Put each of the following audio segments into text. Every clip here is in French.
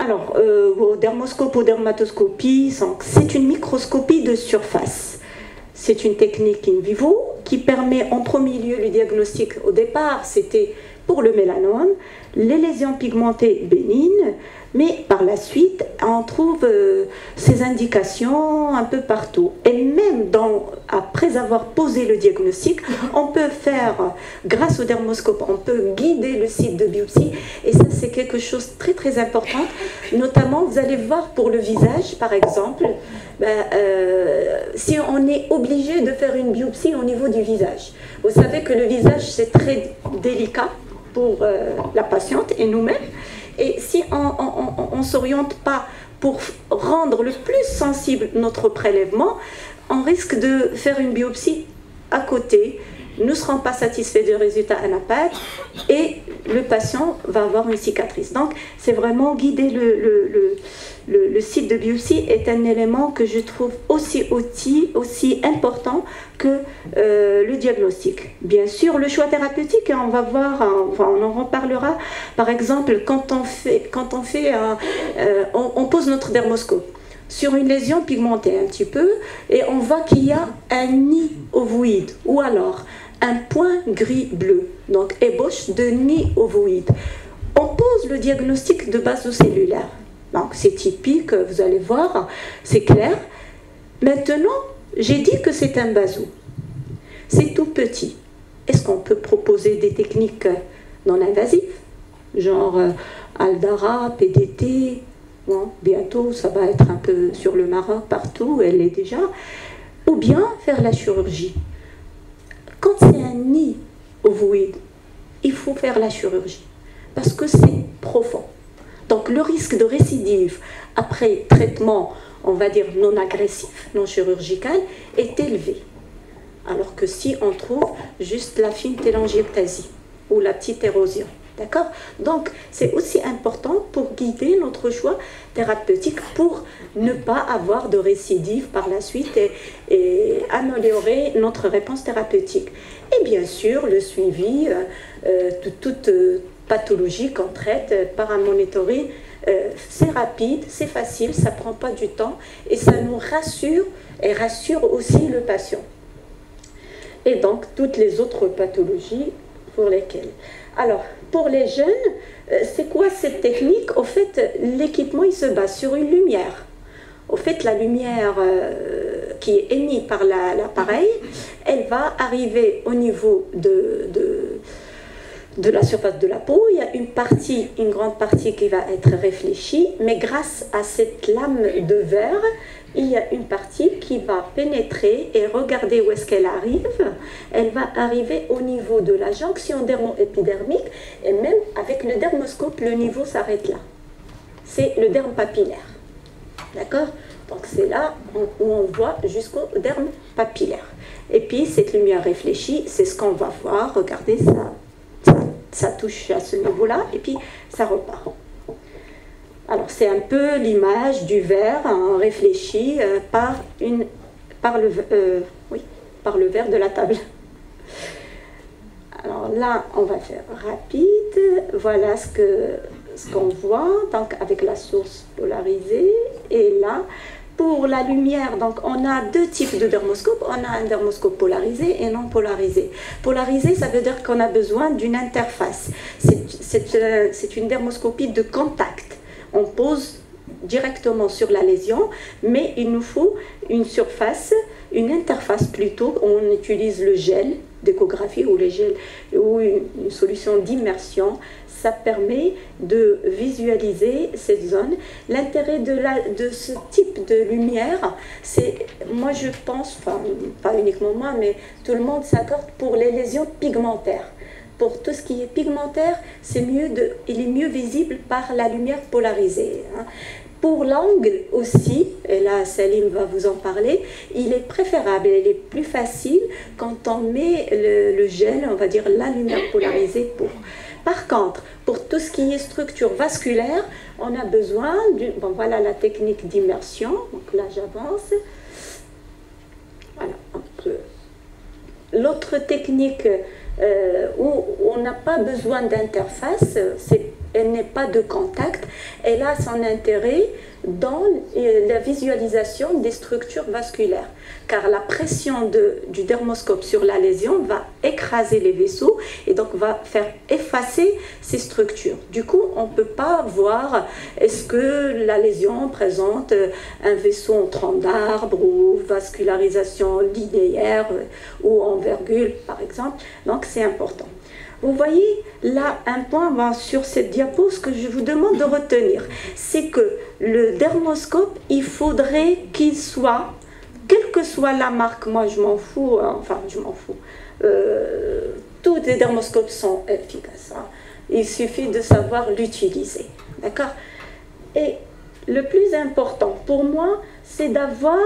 Alors, au dermoscope ou dermatoscopie, c'est une microscopie de surface. C'est une technique in vivo qui permet en premier lieu le diagnostic. Au départ, c'était pour le mélanome, les lésions pigmentées bénignes, mais par la suite, on trouve ces indications un peu partout. Et même après avoir posé le diagnostic, on peut faire, grâce au dermoscope, on peut guider le site de biopsie. Et ça, c'est quelque chose de très très important. Notamment, vous allez voir pour le visage, par exemple, si on est obligé de faire une biopsie au niveau du visage. Vous savez que le visage, c'est très délicat pour la patiente et nous-mêmes. Et si on ne s'oriente pas pour rendre le plus sensible notre prélèvement, on risque de faire une biopsie à côté, ne seront pas satisfaits du résultat à la pâte et le patient va avoir une cicatrice. Donc, c'est vraiment guider le site de biopsie est un élément que je trouve aussi important que le diagnostic. Bien sûr, le choix thérapeutique, on va voir, on en reparlera. Par exemple, quand on pose notre dermoscope sur une lésion pigmentée un petit peu et on voit qu'il y a un nid ovoïde ou alors un point gris-bleu, donc ébauche de nid ovoïde. On pose le diagnostic de basocellulaire. Donc c'est typique, vous allez voir, c'est clair. Maintenant, j'ai dit que c'est un baso. C'est tout petit. Est-ce qu'on peut proposer des techniques non invasives, genre Aldara, PDT? Bon, bientôt, ça va être un peu sur le Maroc, partout, elle l'est déjà. Ou bien faire la chirurgie. Quand c'est un nid ovoïde, il faut faire la chirurgie parce que c'est profond. Donc le risque de récidive après traitement, on va dire non agressif, non chirurgical, est élevé. Alors que si on trouve juste la fine télangiectasie ou la petite érosion. D'accord? Donc, c'est aussi important pour guider notre choix thérapeutique pour ne pas avoir de récidive par la suite et améliorer notre réponse thérapeutique. Et bien sûr, le suivi de toute pathologie qu'on traite par un monitoring, c'est rapide, c'est facile, ça ne prend pas du temps et ça nous rassure et rassure aussi le patient. Et donc, toutes les autres pathologies pour lesquelles. Alors, pour les jeunes, c'est quoi cette technique? Au fait, l'équipement, il se base sur une lumière. Au fait, la lumière qui est émise par l'appareil, elle va arriver au niveau de la surface de la peau. Il y a une grande partie qui va être réfléchie, mais grâce à cette lame de verre, il y a une partie qui va pénétrer et regardez où est-ce qu'elle arrive. Elle va arriver au niveau de la jonction dermo-épidermique et même avec le dermoscope, le niveau s'arrête là. C'est le derme papillaire. D'accord? Donc c'est là où on voit jusqu'au derme papillaire. Et puis cette lumière réfléchie, c'est ce qu'on va voir. Regardez, ça touche à ce niveau-là et puis ça repart. Alors c'est un peu l'image du verre réfléchi par le verre de la table. Alors là, on va faire rapide. Voilà ce qu'on voit, donc avec la source polarisée. Et là, pour la lumière, donc on a deux types de dermoscopes. On a un dermoscope polarisé et non polarisé. Polarisé, ça veut dire qu'on a besoin d'une interface. C'est une dermoscopie de contact. On pose directement sur la lésion, mais il nous faut une surface, une interface plutôt. On utilise le gel d'échographie ou une solution d'immersion. Ça permet de visualiser cette zone. L'intérêt de ce type de lumière, c'est, moi je pense, enfin, pas uniquement moi, mais tout le monde s'accorde pour les lésions pigmentaires. Pour tout ce qui est pigmentaire, il est mieux visible par la lumière polarisée. Pour l'angle aussi, et là Salim va vous en parler, il est préférable, il est plus facile quand on met le gel, on va dire la lumière polarisée pour. Par contre, pour tout ce qui est structure vasculaire, on a besoin voilà la technique d'immersion. Donc là j'avance. Voilà, l'autre technique où on n'a pas besoin d'interface, c'est elle n'est pas de contact, elle a son intérêt dans la visualisation des structures vasculaires, car la pression du dermoscope sur la lésion va écraser les vaisseaux et donc va faire effacer ces structures. Du coup, on ne peut pas voir est-ce que la lésion présente un vaisseau en tronc d'arbre ou vascularisation linéaire ou en virgule, par exemple. Donc, c'est important. Vous voyez là un point sur cette diapo, ce que je vous demande de retenir, c'est que le dermoscope, il faudrait qu'il soit, quelle que soit la marque, moi je m'en fous, enfin je m'en fous, tous les dermoscopes sont efficaces, hein. Il suffit de savoir l'utiliser, d'accord? Et le plus important pour moi, c'est d'avoir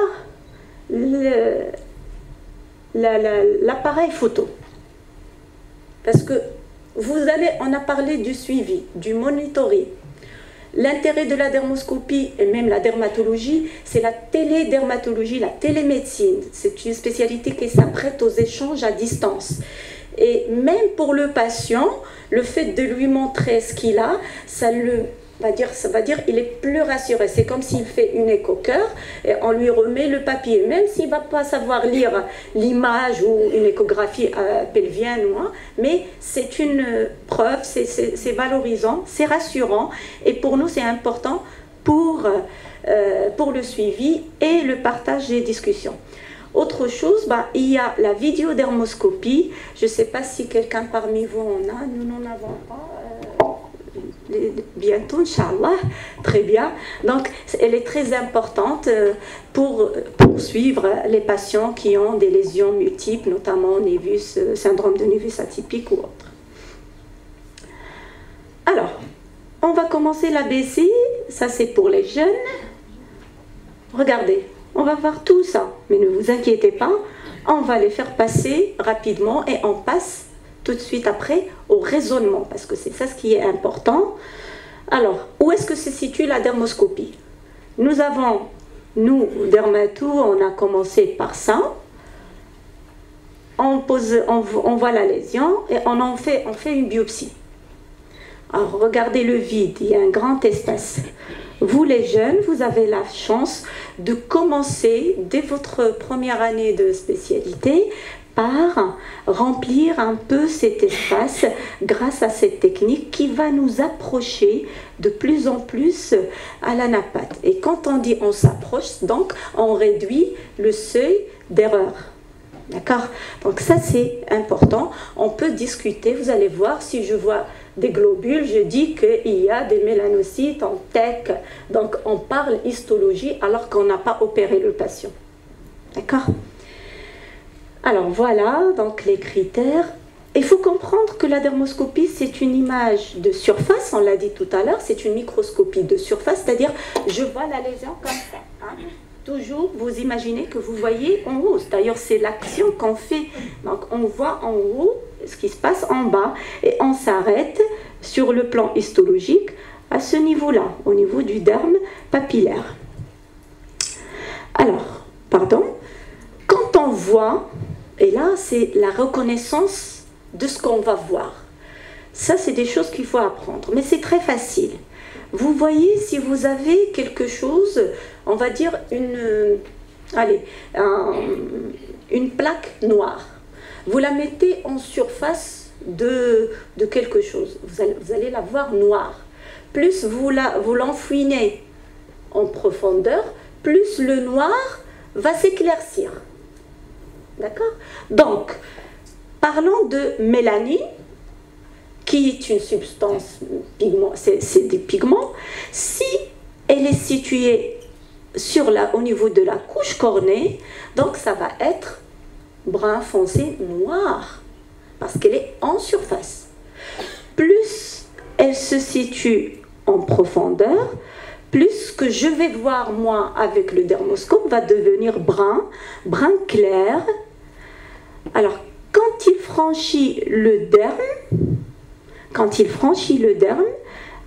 l'appareil photo. Parce que on a parlé du suivi, du monitoring. L'intérêt de la dermoscopie et même la dermatologie, c'est la télédermatologie, la télémédecine. C'est une spécialité qui s'apprête aux échanges à distance. Et même pour le patient, le fait de lui montrer ce qu'il a, ça va dire il est plus rassuré. C'est comme s'il fait une écho-cœur et on lui remet le papier. Même s'il ne va pas savoir lire l'image ou une échographie pelvienne, mais c'est une preuve, c'est valorisant, c'est rassurant. Et pour nous, c'est important pour le suivi et le partage des discussions. Autre chose, il y a la vidéodermoscopie. Je ne sais pas si quelqu'un parmi vous en a. Nous n'en avons pas. Bientôt, Inch'Allah, très bien. Donc, elle est très importante pour suivre les patients qui ont des lésions multiples, notamment névus, syndrome de névus atypique ou autre. Alors, on va commencer l'ABC, ça c'est pour les jeunes. Regardez, on va voir tout ça, mais ne vous inquiétez pas, on va les faire passer rapidement et on passe tout de suite après au raisonnement, parce que c'est ça ce qui est important. Alors, où est-ce que se situe la dermoscopie? Nous avons, nous, dermatos, on a commencé par ça. On voit la lésion et on fait une biopsie. Alors, regardez le vide, il y a un grand espace. Vous, les jeunes, vous avez la chance de commencer, dès votre première année de spécialité, par remplir un peu cet espace grâce à cette technique qui va nous approcher de plus en plus à la napate. Et quand on dit on s'approche, donc on réduit le seuil d'erreur. D'accord? Donc ça c'est important. On peut discuter, vous allez voir, si je vois des globules, je dis qu'il y a des mélanocytes en TEC. Donc on parle histologie alors qu'on n'a pas opéré le patient. D'accord? Alors voilà, donc les critères. Il faut comprendre que la dermoscopie, c'est une image de surface, on l'a dit tout à l'heure, c'est une microscopie de surface, c'est-à-dire je vois la lésion comme ça. Hein. Toujours, vous imaginez que vous voyez en haut. D'ailleurs, c'est l'action qu'on fait. Donc on voit en haut ce qui se passe en bas et on s'arrête sur le plan histologique à ce niveau-là, au niveau du derme papillaire. Alors, pardon, quand on voit... Et là, c'est la reconnaissance de ce qu'on va voir. Ça, c'est des choses qu'il faut apprendre. Mais c'est très facile. Vous voyez, si vous avez quelque chose, on va dire une plaque noire. Vous la mettez en surface de quelque chose. Vous allez la voir noire. Plus vous l'enfouinez en profondeur, plus le noir va s'éclaircir. D'accord? Donc, parlons de mélanine, qui est une substance pigment, c'est des pigments. Si elle est située au niveau de la couche cornée, donc ça va être brun foncé noir, parce qu'elle est en surface. Plus elle se situe en profondeur, plus ce que je vais voir moi avec le dermoscope va devenir brun clair. Alors, quand il franchit le derme,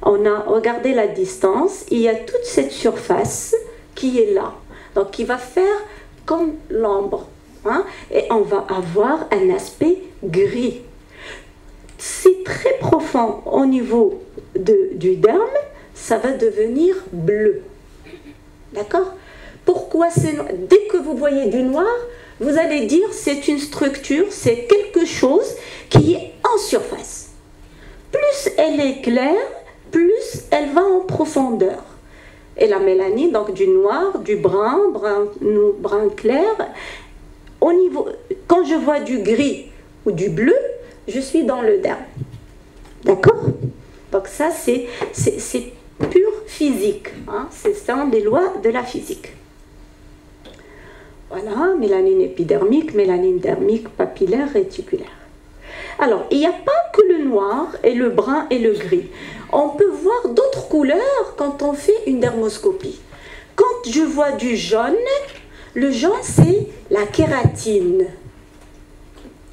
on a regardé la distance, il y a toute cette surface qui est là. Donc, qui va faire comme l'ombre. Hein, et on va avoir un aspect gris. C'est très profond au niveau du derme, ça va devenir bleu. D'accord? Pourquoi c'est noir? Dès que vous voyez du noir, vous allez dire c'est une structure, c'est quelque chose qui est en surface. Plus elle est claire, plus elle va en profondeur. Et la mélanine, donc du noir, du brun, brun clair, au niveau, quand je vois du gris ou du bleu, je suis dans le derme. D'accord? Donc ça, c'est pure physique. Hein? C'est ça, les lois de la physique. Voilà, mélanine épidermique, mélanine dermique, papillaire, réticulaire. Alors, il n'y a pas que le noir et le brun et le gris. On peut voir d'autres couleurs quand on fait une dermoscopie. Quand je vois du jaune, le jaune, c'est la kératine.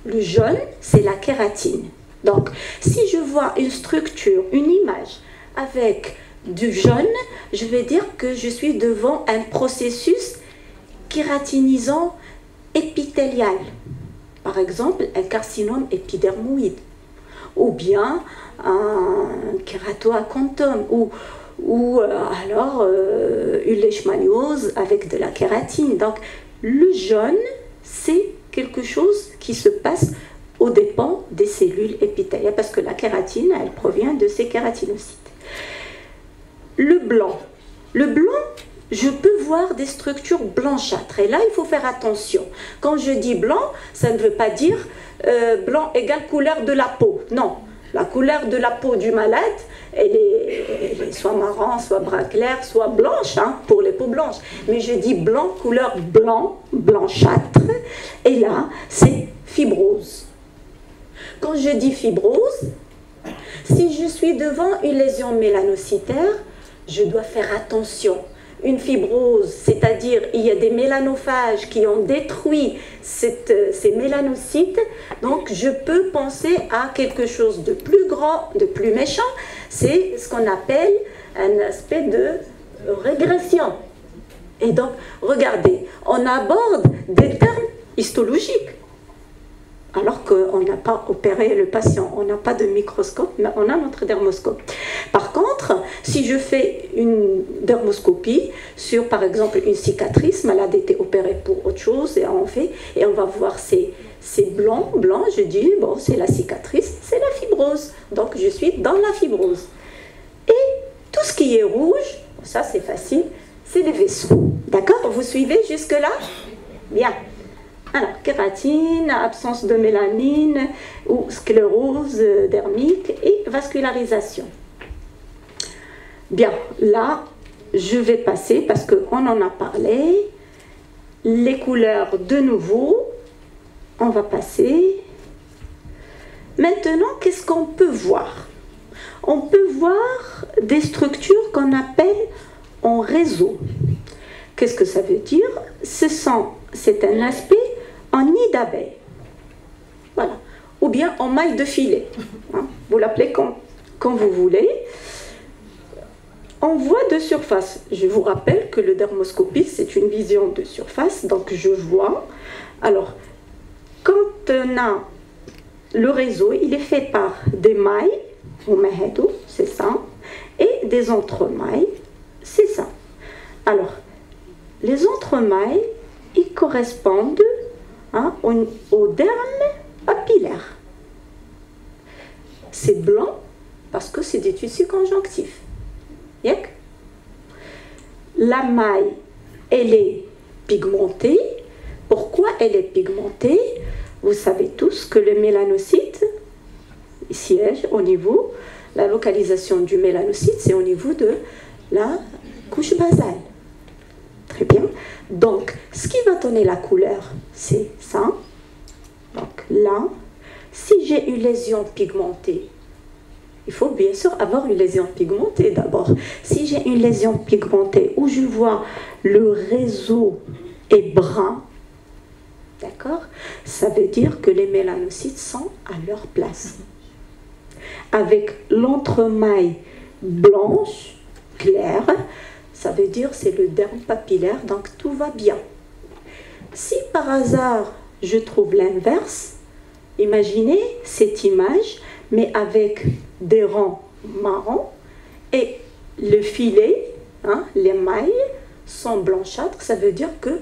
Le jaune, c'est la kératine. Donc, si je vois une structure, une image avec du jaune, je vais dire que je suis devant un processus kératinisant épithélial. Par exemple, un carcinome épidermoïde, ou bien un kératoacantome, ou alors une leishmaniose avec de la kératine. Donc, le jaune, c'est quelque chose qui se passe aux dépens des cellules épithéliales, parce que la kératine, elle provient de ces kératinocytes. Le blanc, je peux voir des structures blanchâtres. Et là, il faut faire attention. Quand je dis blanc, ça ne veut pas dire blanc égale couleur de la peau. Non, la couleur de la peau du malade, elle est soit marron, soit brun clair, soit blanche, hein, pour les peaux blanches. Mais je dis blanc, couleur blanc, blanchâtre. Et là, c'est fibrose. Quand je dis fibrose, si je suis devant une lésion mélanocytaire, je dois faire attention. Une fibrose, c'est-à-dire il y a des mélanophages qui ont détruit ces mélanocytes, donc je peux penser à quelque chose de plus grand, de plus méchant, c'est ce qu'on appelle un aspect de régression. Et donc, regardez, on aborde des termes histologiques, alors qu'on n'a pas opéré le patient, on n'a pas de microscope, mais on a notre dermoscope. Par contre, si je fais une dermoscopie sur, par exemple, une cicatrice, malade a été opérée pour autre chose, et on va voir ces blancs, je dis, bon, c'est la cicatrice, c'est la fibrose. Donc, je suis dans la fibrose. Et tout ce qui est rouge, ça c'est facile, c'est les vaisseaux. D'accord? Vous suivez jusque-là? Bien. Alors, kératine, absence de mélanine ou sclérose dermique et vascularisation. Bien, là, je vais passer, parce qu'on en a parlé, les couleurs de nouveau, on va passer. Maintenant, qu'est-ce qu'on peut voir? On peut voir des structures qu'on appelle en réseau. Qu'est-ce que ça veut dire? C'est un aspect en nid d'abeille, voilà, ou bien en maille de filet, hein. Vous l'appelez quand vous voulez. On voit de surface. Je vous rappelle que le dermoscopie, c'est une vision de surface, donc je vois. Alors, quand on a le réseau, il est fait par des mailles, c'est ça, et des entremailles, c'est ça. Alors, les entremailles, ils correspondent au derme papillaire. C'est blanc parce que c'est des tissus conjonctifs. La maille, elle est pigmentée. Pourquoi elle est pigmentée? Vous savez tous que le mélanocyte siège au niveau, la localisation du mélanocyte, c'est au niveau de la couche basale. Très bien. Donc, ce qui va donner la couleur, c'est ça. Donc là, si j'ai une lésion pigmentée, il faut bien sûr avoir une lésion pigmentée d'abord. Si j'ai une lésion pigmentée où je vois le réseau est brun, d'accord, ça veut dire que les mélanocytes sont à leur place. Avec l'entremaille blanche, claire, ça veut dire c'est le derme papillaire, donc tout va bien. Si par hasard je trouve l'inverse, imaginez cette image, mais avec des rangs marron et le filet, hein, les mailles sont blanchâtres. Ça veut dire que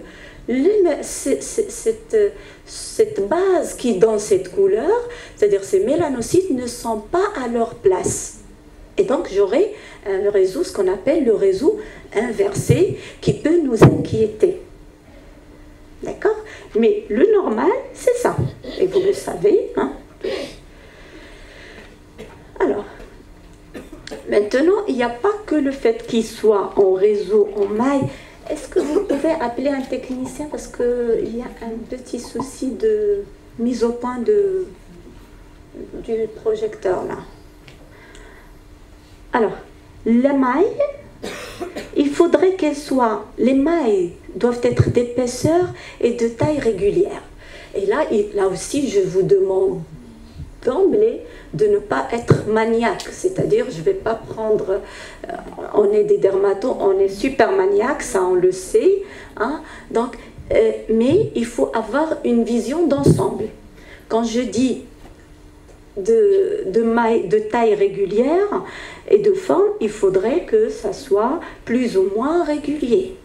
cette base qui donne cette couleur, c'est-à-dire ces mélanocytes, ne sont pas à leur place. Et donc j'aurai un réseau, ce qu'on appelle le réseau inversé, qui peut nous inquiéter. D'accord? Mais le normal, c'est ça. Et vous le savez. Hein? Alors, maintenant, il n'y a pas que le fait qu'il soit en réseau, en maille. Est-ce que vous pouvez appeler un technicien parce qu'il y a un petit souci de mise au point du projecteur là. Alors, la maille, il faudrait qu'elle soit, les mailles doivent être d'épaisseur et de taille régulière. Et là aussi, je vous demande d'emblée de ne pas être maniaque, c'est-à-dire je ne vais pas prendre, on est des dermatos, on est super maniaque, ça on le sait, hein, donc, mais il faut avoir une vision d'ensemble. Quand je dis de taille régulière et de forme, il faudrait que ça soit plus ou moins régulier.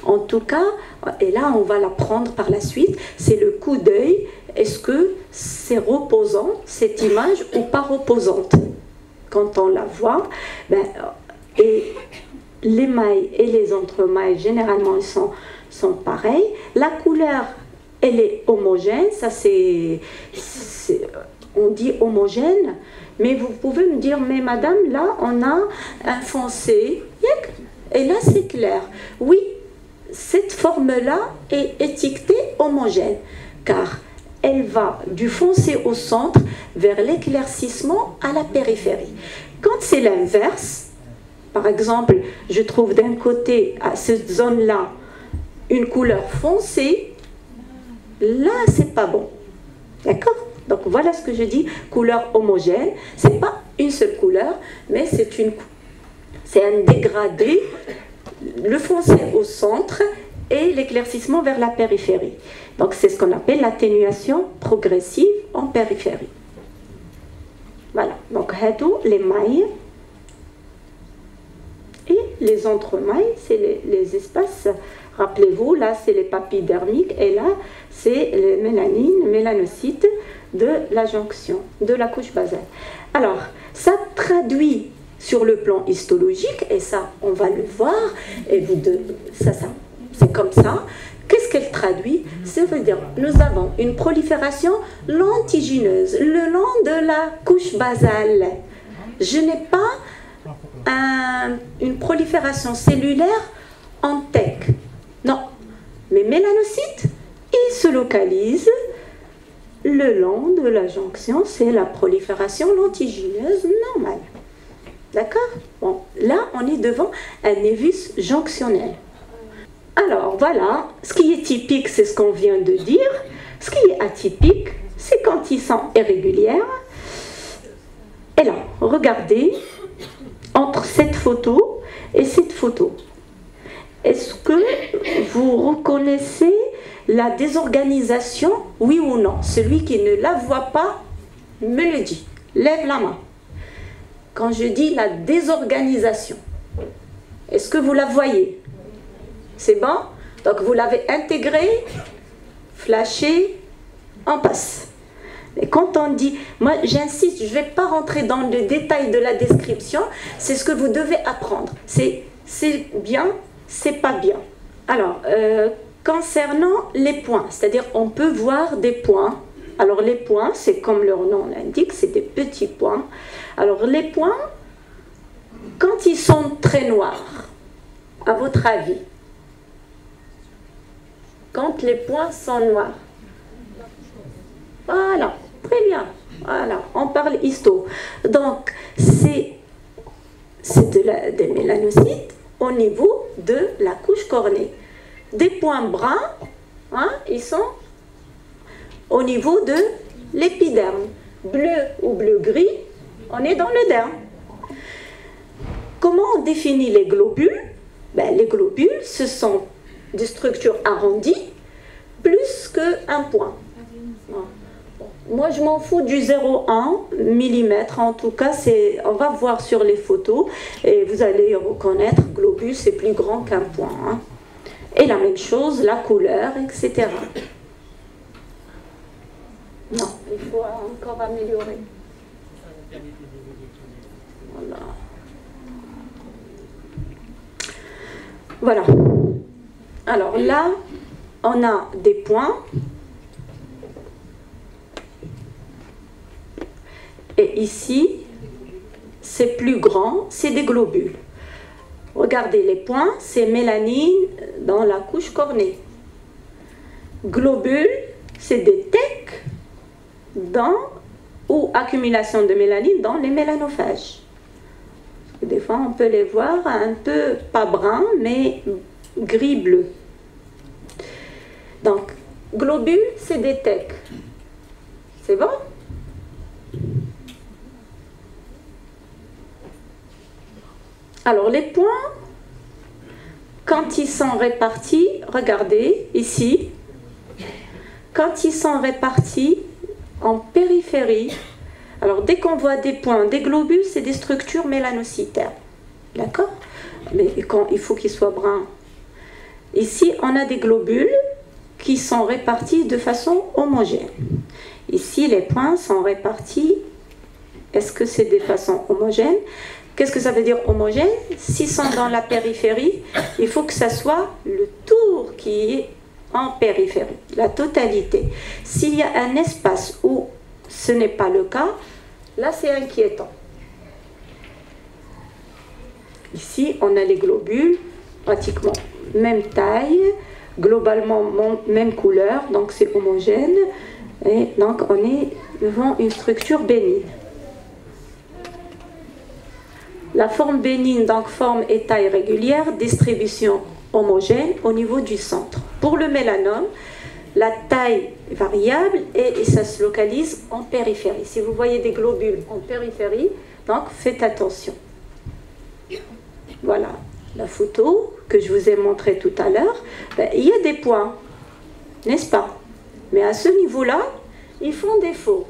En tout cas, et là on va l'apprendre par la suite, c'est le coup d'œil. Est-ce que c'est reposant, cette image, ou pas reposante? Quand on la voit, et les mailles et les entremailles, généralement, ils sont pareils. La couleur, elle est homogène, ça on dit homogène, mais vous pouvez me dire, mais madame, là, on a un foncé, et là, c'est clair. Oui, cette forme-là est étiquetée homogène, car elle va du foncé au centre vers l'éclaircissement à la périphérie. Quand c'est l'inverse, par exemple, je trouve d'un côté, à cette zone-là, une couleur foncée, là, c'est pas bon. D'accord? Donc voilà ce que je dis, couleur homogène. C'est pas une seule couleur, mais c'est un dégradé, le foncé au centre et l'éclaircissement vers la périphérie. Donc c'est ce qu'on appelle l'atténuation progressive en périphérie. Voilà, donc les mailles et les entremailles, c'est les espaces, rappelez-vous, là c'est les papilles dermiques et là c'est les mélanocytes de la jonction, de la couche basale. Alors, ça traduit sur le plan histologique, et ça on va le voir, et c'est comme ça. Qu'est-ce qu'elle traduit? Ça veut dire nous avons une prolifération lentigineuse le long de la couche basale. Je n'ai pas une prolifération cellulaire en tech. Non. Mes mélanocytes, ils se localisent le long de la jonction. C'est la prolifération lentigineuse normale. D'accord? Bon, là, on est devant un névus jonctionnel. Alors voilà, ce qui est typique, c'est ce qu'on vient de dire. Ce qui est atypique, c'est quand ils sont irréguliers. Et là, regardez, entre cette photo et cette photo, est-ce que vous reconnaissez la désorganisation, oui ou non? Celui qui ne la voit pas, me le dit. Lève la main. Quand je dis la désorganisation, est-ce que vous la voyez? C'est bon? Donc vous l'avez intégré, flashé, on passe. Et quand on dit, moi j'insiste, je ne vais pas rentrer dans le détail de la description, c'est ce que vous devez apprendre. C'est bien, c'est pas bien. Alors, concernant les points, c'est-à-dire on peut voir des points. Alors les points, c'est comme leur nom l'indique, c'est des petits points. Alors les points, quand ils sont très noirs, à votre avis, quand les points sont noirs. Voilà, très bien. Voilà, on parle histo. Donc, c'est des mélanocytes au niveau de la couche cornée. Des points bruns, hein, ils sont au niveau de l'épiderme. Bleu ou bleu-gris, on est dans le derme. Comment on définit les globules? Les globules, ce sont des structures arrondies plus qu'un point. moi je m'en fous du 0,1 mm, en tout cas on va voir sur les photos et vous allez reconnaître, globule c'est plus grand qu'un point. Hein. Et la même chose, la couleur, etc. Non, il faut encore améliorer. Voilà. Voilà. Alors là, on a des points. Et ici, c'est plus grand, c'est des globules. Regardez, les points, c'est mélanine dans la couche cornée. Globules, c'est des tecs ou accumulation de mélanine dans les mélanophages. Des fois, on peut les voir un peu, pas brun, mais gris-bleu. Donc, globules, c'est des tecs. C'est bon? Alors, les points, quand ils sont répartis, regardez ici, quand ils sont répartis en périphérie, alors dès qu'on voit des points, des globules, c'est des structures mélanocytaires. D'accord? Mais quand, il faut qu'ils soient bruns. Ici, on a des globules qui sont répartis de façon homogène. Ici, les points sont répartis. Est-ce que c'est de façon homogène? Qu'est-ce que ça veut dire homogène? S'ils sont dans la périphérie, il faut que ça soit le tour qui est en périphérie, la totalité. S'il y a un espace où ce n'est pas le cas, là c'est inquiétant. Ici, on a les globules, pratiquement même taille, globalement même couleur, donc c'est homogène. Et donc on est devant une structure bénigne. La forme bénigne, donc forme et taille régulière, distribution homogène au niveau du centre. Pour le mélanome, la taille est variable et ça se localise en périphérie. Si vous voyez des globules en périphérie, donc faites attention. Voilà la photo que je vous ai montrée tout à l'heure. Ben, il y a des points, n'est-ce pas? Mais à ce niveau-là, ils font défaut.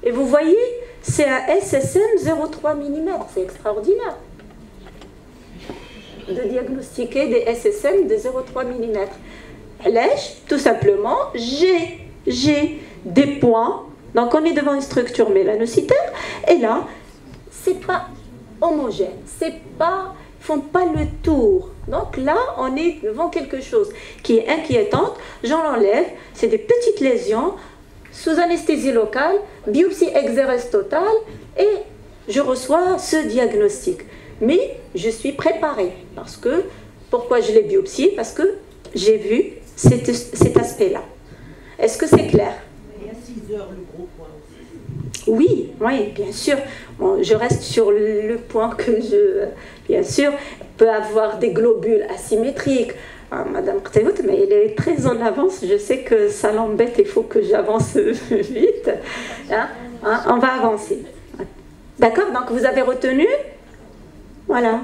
Et vous voyez, c'est un SSM 0,3 mm. C'est extraordinaire de diagnostiquer des SSM de 0,3 mm. Tout simplement, j'ai des points. Donc on est devant une structure mélanocytaire. Et là, c'est pas homogène. C'est pas, ils font pas le tour. Donc là, on est devant quelque chose qui est inquiétante. J'en enlève. C'est des petites lésions sous anesthésie locale, biopsie exérèse totale, et je reçois ce diagnostic. Mais je suis préparée, parce que, pourquoi je l'ai biopsié? Parce que j'ai vu cet aspect-là. Est-ce que c'est clair? Il y a 6 heures, le gros point aussi. Oui, oui, bien sûr. Bon, je reste sur le point que bien sûr, peut avoir des globules asymétriques. Madame Qtayout, mais elle est très en avance. Je sais que ça l'embête, il faut que j'avance vite. On va avancer. D'accord? Donc vous avez retenu? Voilà.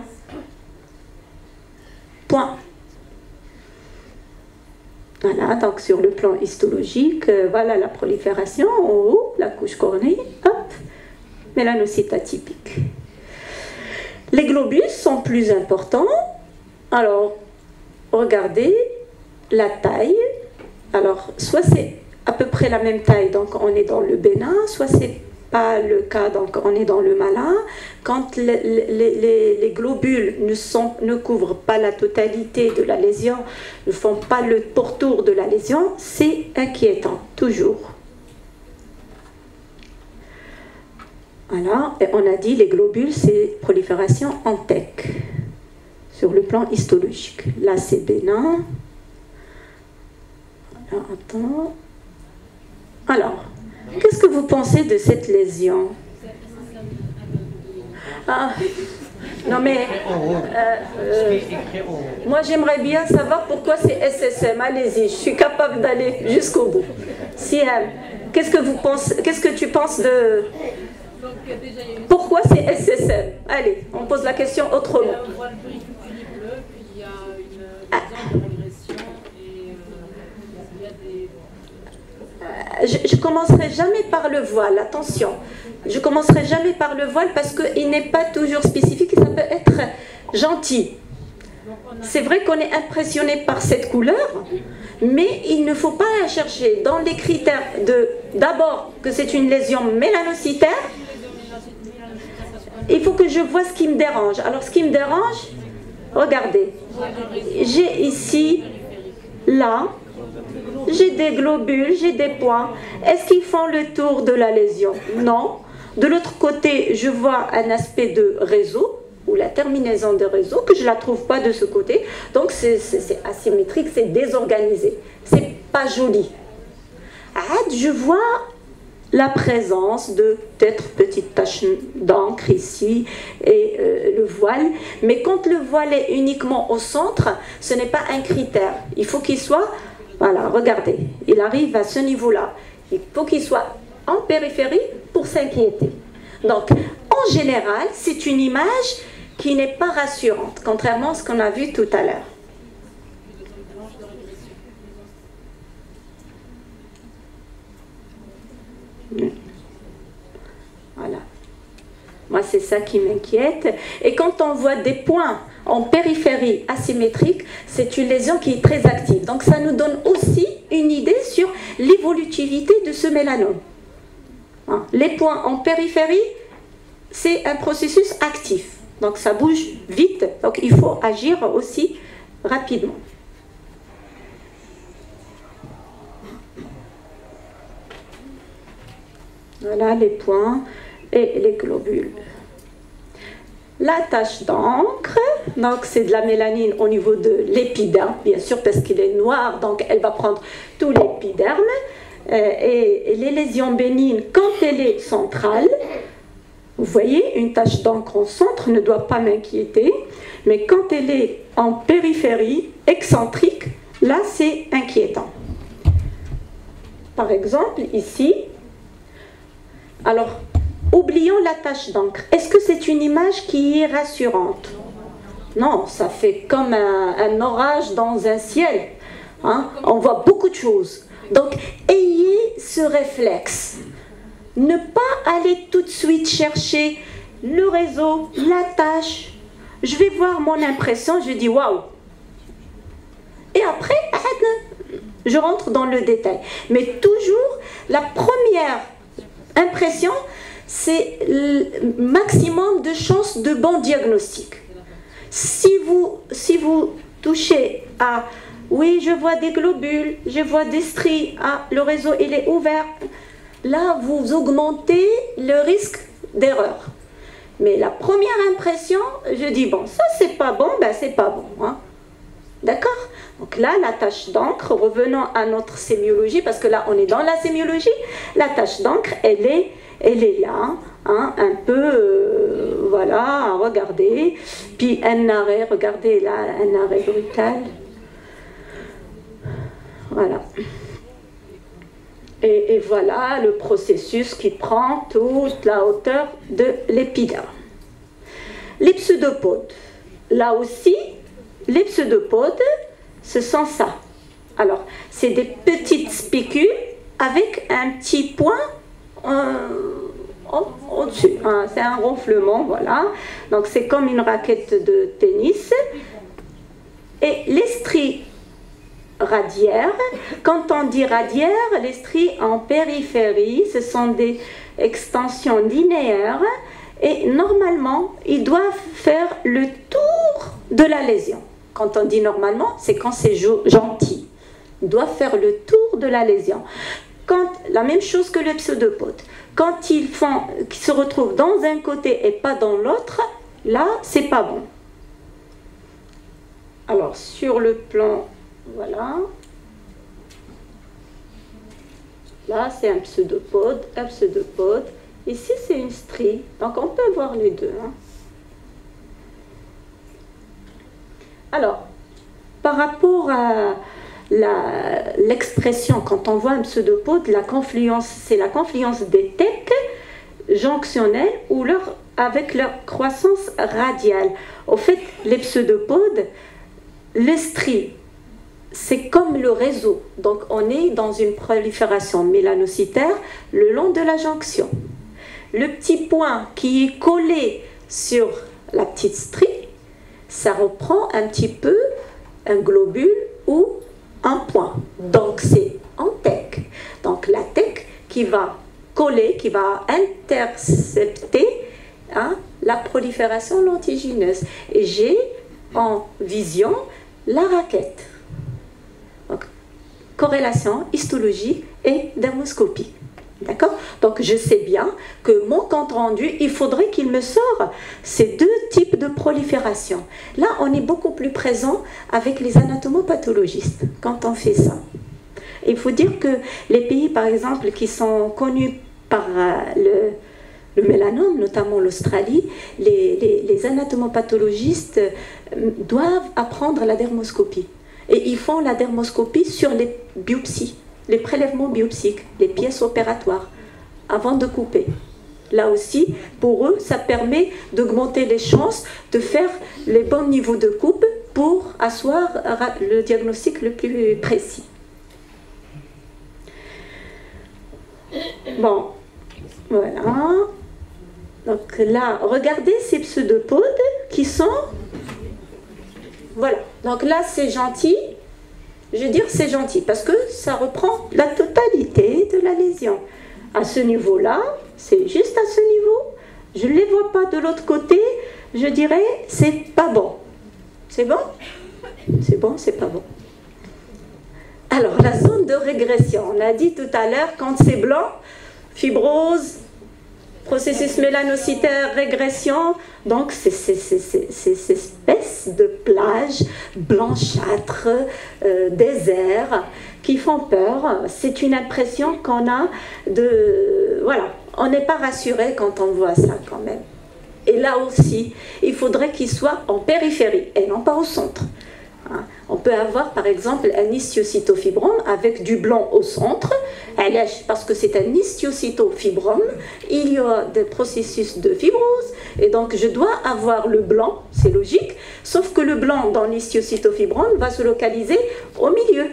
Point. Voilà, donc sur le plan histologique, voilà la prolifération en haut, la couche cornée, hop, mélanocyte atypique. Les globules sont plus importants. Alors, regardez la taille. Alors, soit c'est à peu près la même taille, donc on est dans le bénin, soit c'est pas le cas, donc on est dans le malin. Quand les globules ne couvrent pas la totalité de la lésion, ne font pas le pourtour de la lésion, c'est inquiétant, toujours. Voilà, et on a dit les globules, c'est prolifération en tech, sur le plan histologique. Là, c'est bénin. Alors, attends. Alors, qu'est-ce que vous pensez de cette lésion? Ah, non mais, moi j'aimerais bien savoir pourquoi c'est SSM. Allez-y, je suis capable d'aller jusqu'au bout. Siam, qu'est-ce que tu penses de... Pourquoi c'est SSM? Allez, on pose la question autrement. On voit le péricule bleu, puis il y a une zone de régression et il y a des... je commencerai jamais par le voile, attention. Je commencerai jamais par le voile parce qu'il n'est pas toujours spécifique et ça peut être gentil. C'est vrai qu'on est impressionné par cette couleur, mais il ne faut pas la chercher dans les critères de d'abord que c'est une lésion mélanocytaire. Il faut que je vois ce qui me dérange. Alors ce qui me dérange, regardez, j'ai ici, là, j'ai des globules, j'ai des points. Est-ce qu'ils font le tour de la lésion? Non. De l'autre côté, je vois un aspect de réseau, ou la terminaison de réseau, que je ne la trouve pas de ce côté. Donc c'est asymétrique, c'est désorganisé. C'est pas joli. Je vois la présence de peut-être petites taches d'encre ici et le voile. Mais quand le voile est uniquement au centre, ce n'est pas un critère. Il faut qu'il soit, voilà, regardez, il arrive à ce niveau-là. Il faut qu'il soit en périphérie pour s'inquiéter. Donc, en général, c'est une image qui n'est pas rassurante, contrairement à ce qu'on a vu tout à l'heure. Voilà. Moi, c'est ça qui m'inquiète. Et quand on voit des points en périphérie asymétrique, c'est une lésion qui est très active. Donc, ça nous donne aussi une idée sur l'évolutivité de ce mélanome. Les points en périphérie, c'est un processus actif. Donc, ça bouge vite. Donc, il faut agir aussi rapidement. Voilà les points et les globules. La tache d'encre, donc c'est de la mélanine au niveau de l'épiderme, bien sûr, parce qu'il est noir, donc elle va prendre tout l'épiderme. Et les lésions bénignes, quand elle est centrale, vous voyez, une tache d'encre au centre ne doit pas m'inquiéter, mais quand elle est en périphérie, excentrique, là c'est inquiétant. Par exemple, ici, alors, oublions la tache d'encre. Est-ce que c'est une image qui est rassurante? Non, ça fait comme un orage dans un ciel. Hein? On voit beaucoup de choses. Donc, ayez ce réflexe. Ne pas aller tout de suite chercher le réseau, la tâche. Je vais voir mon impression, je dis waouh. Et après, je rentre dans le détail. Mais toujours, la première impression, c'est le maximum de chances de bon diagnostic. Si vous touchez à oui, je vois des globules, je vois des stries, le réseau il est ouvert, là vous augmentez le risque d'erreur. Mais la première impression, je dis bon, ça c'est pas bon, ben c'est pas bon. Hein. D'accord? Donc là, la tache d'encre, revenons à notre sémiologie, parce que là on est dans la sémiologie, la tache d'encre, elle est là, hein, un peu, voilà, regardez, puis un arrêt, regardez là, un arrêt brutal. Voilà. Et voilà le processus qui prend toute la hauteur de l'épiderme. Les pseudopodes. Là aussi, les pseudopodes, ce sont ça. Alors, c'est des petites spicules avec un petit point au-dessus. Hein, c'est un ronflement, voilà. Donc, c'est comme une raquette de tennis. Et les stries radiaires, quand on dit radiaire, les stries en périphérie, ce sont des extensions linéaires et normalement, ils doivent faire le tour de la lésion. Quand on dit normalement, c'est quand c'est gentil. Ils doivent faire le tour de la lésion. Quand, la même chose que le pseudopode. Quand ils se retrouvent dans un côté et pas dans l'autre, là, c'est pas bon. Alors, sur le plan, voilà. Là, c'est un pseudopode, un pseudopode. Ici, c'est une strie. Donc, on peut voir les deux. Hein. Alors, par rapport à l'expression, quand on voit un pseudopode, la confluence, c'est la confluence des tecs jonctionnels ou avec leur croissance radiale. Au fait, les pseudopodes, les stries c'est comme le réseau. Donc, on est dans une prolifération mélanocytaire le long de la jonction. Le petit point qui est collé sur la petite strie, ça reprend un petit peu un globule ou un point. Donc, c'est en TEC. Donc, la TEC qui va coller, qui va intercepter la prolifération lentigineuse. Et j'ai en vision la raquette. Donc, corrélation histologique et dermoscopie. D'accord? Donc, je sais bien que mon compte rendu, il faudrait qu'il me sorte ces deux types de prolifération. Là, on est beaucoup plus présent avec les anatomopathologistes quand on fait ça. Il faut dire que les pays, par exemple, qui sont connus par le mélanome, notamment l'Australie, les anatomopathologistes doivent apprendre la dermoscopie. Et ils font la dermoscopie sur les biopsies, les prélèvements biopsiques, les pièces opératoires, avant de couper. Là aussi, pour eux, ça permet d'augmenter les chances de faire les bons niveaux de coupe pour asseoir le diagnostic le plus précis. Bon, voilà. Donc là, regardez ces pseudopodes qui sont... Voilà. Donc là, c'est gentil. Je veux dire, c'est gentil parce que ça reprend la totalité de la lésion. À ce niveau-là, c'est juste à ce niveau. Je ne les vois pas de l'autre côté. Je dirais, c'est pas bon. C'est bon? C'est bon, c'est pas bon. Alors, la zone de régression. On a dit tout à l'heure, quand c'est blanc, fibrose, processus mélanocytaire, régression. Donc, c'est ces espèces de plages blanchâtres, désert, qui font peur. C'est une impression qu'on a de... Voilà, on n'est pas rassuré quand on voit ça quand même. Et là aussi, il faudrait qu'il soit en périphérie et non pas au centre. On peut avoir par exemple un histiocytofibrome avec du blanc au centre, parce que c'est un histiocytofibrome, il y a des processus de fibrose, et donc je dois avoir le blanc, c'est logique, sauf que le blanc dans l'histiocytofibrome va se localiser au milieu,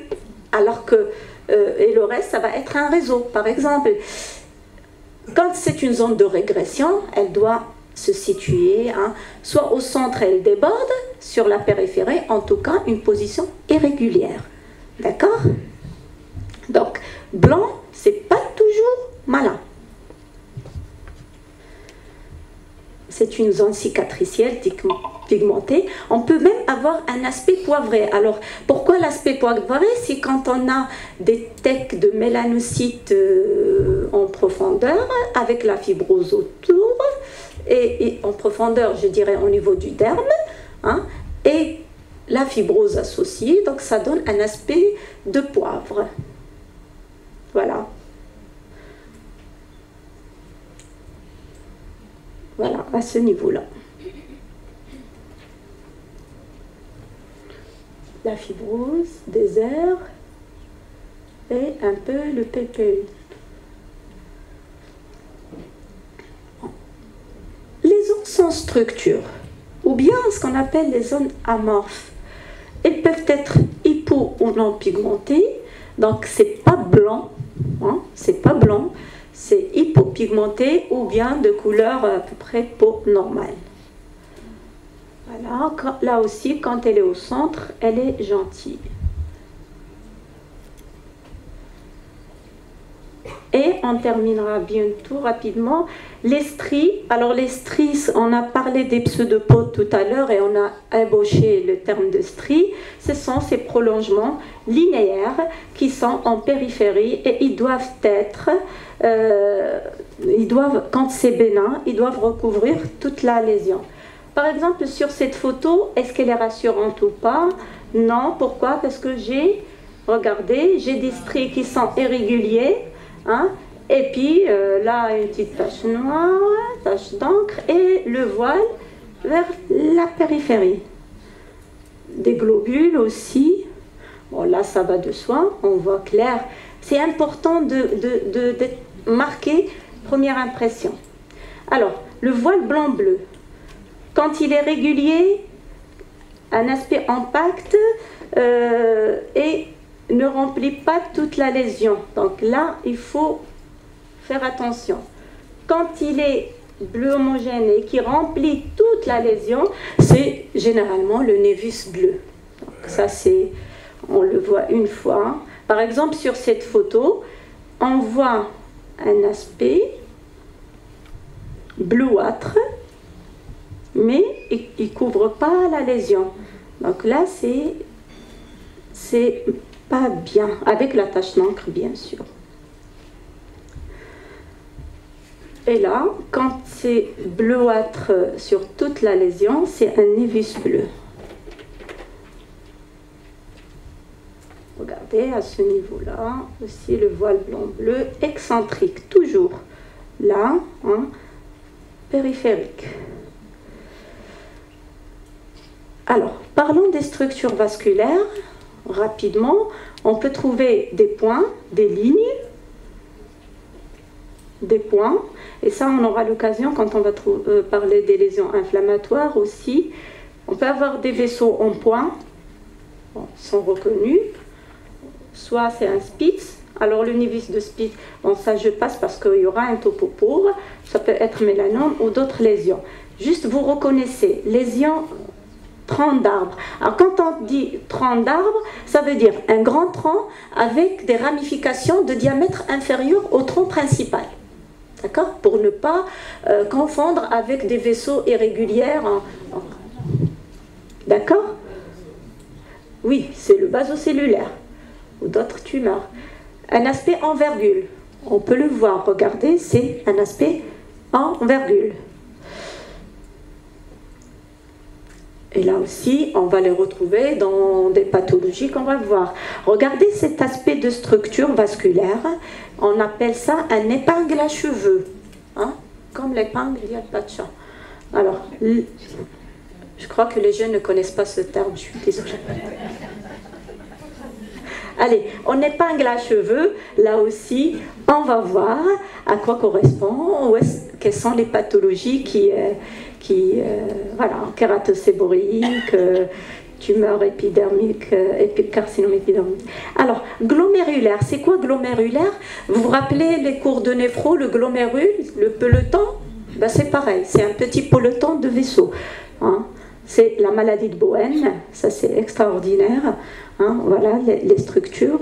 alors que, et le reste, ça va être un réseau. Par exemple, quand c'est une zone de régression, elle doit se situer, soit au centre, elle déborde, sur la périphérie, en tout cas, une position irrégulière. D'accord? Donc, blanc, c'est pas toujours malin. C'est une zone cicatricielle pigmentée. On peut même avoir un aspect poivré. Alors, pourquoi l'aspect poivré? C'est quand on a des tecs de mélanocytes en profondeur, avec la fibrose autour, et en profondeur, je dirais, au niveau du derme, et la fibrose associée, donc ça donne un aspect de poivre. Voilà. Voilà, à ce niveau-là. La fibrose, désert et un peu le PPU. Les zones sans structure, ou bien ce qu'on appelle les zones amorphes, elles peuvent être hypo ou non pigmentées, donc c'est pas blanc, c'est pas blanc, c'est hypopigmenté ou bien de couleur à peu près peau normale. Voilà, là aussi, quand elle est au centre, elle est gentille. Et on terminera bientôt rapidement. Les stries, alors les stries, on a parlé des pseudopodes tout à l'heure et on a ébauché le terme de stries. Ce sont ces prolongements linéaires qui sont en périphérie et ils doivent être, quand c'est bénin, ils doivent recouvrir toute la lésion. Par exemple, sur cette photo, est-ce qu'elle est rassurante ou pas? Non, pourquoi? Parce que regardez, j'ai des stries qui sont irréguliers, et puis là, une petite tache noire, tache d'encre, et le voile vers la périphérie. Des globules aussi. Bon, là, ça va de soi, on voit clair. C'est important de marquer première impression. Alors, le voile blanc-bleu, quand il est régulier, un aspect impact, et ne remplit pas toute la lésion. Donc là, il faut faire attention. Quand il est bleu homogène et qui remplit toute la lésion, c'est généralement le névus bleu. Donc ça, on le voit une fois. Par exemple, sur cette photo, on voit un aspect bleuâtre, mais il ne couvre pas la lésion. Donc là, c'est pas bien, avec la tache d'encre, bien sûr. Et là, quand c'est bleuâtre sur toute la lésion, c'est un névus bleu. Regardez, à ce niveau-là, aussi le voile blanc-bleu, excentrique, toujours là, hein, périphérique. Alors, parlons des structures vasculaires. Rapidement, on peut trouver des points, des lignes, des points, et ça on aura l'occasion quand on va parler des lésions inflammatoires aussi. On peut avoir des vaisseaux en points, bon, sont reconnus, soit c'est un Spitz. Alors le névus de Spitz, bon ça je passe parce qu'il y aura un topo pour, ça peut être mélanome ou d'autres lésions. Juste vous reconnaissez, lésions tronc d'arbre. Alors quand on dit tronc d'arbre, ça veut dire un grand tronc avec des ramifications de diamètre inférieur au tronc principal. D'accord? Pour ne pas confondre avec des vaisseaux irréguliers. D'accord? Oui, c'est le basocellulaire ou d'autres tumeurs. Un aspect envergule. On peut le voir, regardez, c'est un aspect envergule. Et là aussi, on va les retrouver dans des pathologies qu'on va voir. Regardez cet aspect de structure vasculaire. On appelle ça un épingle à cheveux. Hein? Comme l'épingle, il n'y a pas de chat. Alors, je crois que les jeunes ne connaissent pas ce terme, je suis désolée. Allez, en épingle à cheveux, là aussi, on va voir à quoi correspond, quelles sont les pathologies voilà, kératocéboréique, tumeur épidermique, carcinome épidermique. Alors, glomérulaire, c'est quoi glomérulaire? Vous vous rappelez les cours de néphro, le glomérule, le peloton? Ben, c'est pareil, c'est un petit peloton de vaisseau. Hein. C'est la maladie de Bowen, ça c'est extraordinaire. Hein. Voilà les structures.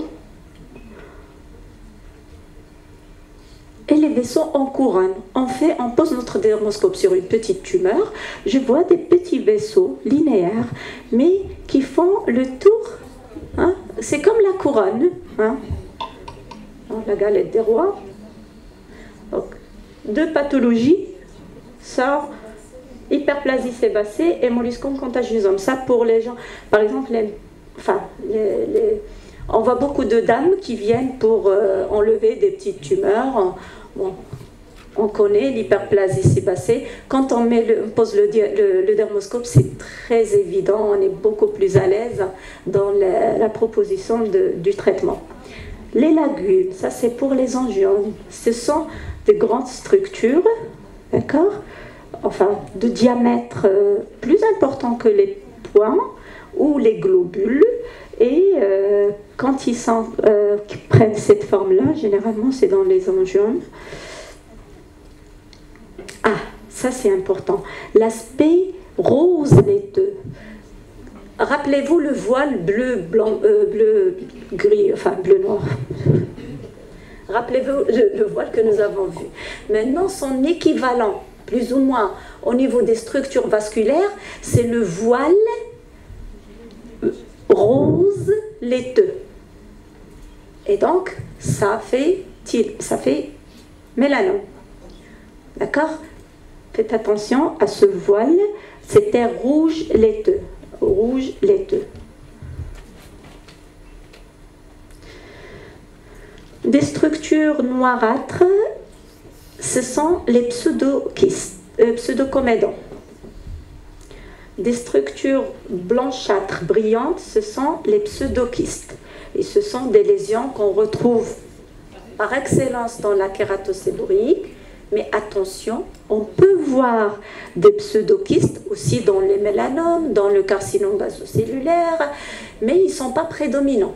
Et les vaisseaux en couronne. On pose notre dermoscope sur une petite tumeur. Je vois des petits vaisseaux linéaires, mais qui font le tour. Hein. C'est comme la couronne. Hein. La galette des rois. Donc, deux pathologies. Ça, hyperplasie sébacée et molluscum contagiosum. Ça pour les gens, par exemple, on voit beaucoup de dames qui viennent pour enlever des petites tumeurs. Bon, on connaît l'hyperplasie sébacée. Quand on pose le dermoscope, c'est très évident. On est beaucoup plus à l'aise dans la proposition du traitement. Les lagunes, ça c'est pour les angiomes. Ce sont des grandes structures, d'accord, enfin de diamètre plus important que les points ou les globules. Et quand ils prennent cette forme-là, généralement c'est dans les angiomes. Ah, ça c'est important. L'aspect rose laiteux. Rappelez-vous le voile bleu, blanc, bleu, gris, enfin bleu noir. Rappelez-vous le voile que nous avons vu. Maintenant, son équivalent, plus ou moins au niveau des structures vasculaires, c'est le voile rose laiteux. Et donc, ça fait mélanome. D'accord? Faites attention à ce voile, c'était rouge laiteux. Rouge laiteux. Des structures noirâtres, ce sont les pseudocomédons. Des structures blanchâtres brillantes, ce sont les pseudokystes. Et ce sont des lésions qu'on retrouve par excellence dans la kératocéboréique Mais attention, on peut voir des pseudokystes aussi dans les mélanomes, dans le carcinome vasocellulaire, mais ils ne sont pas prédominants.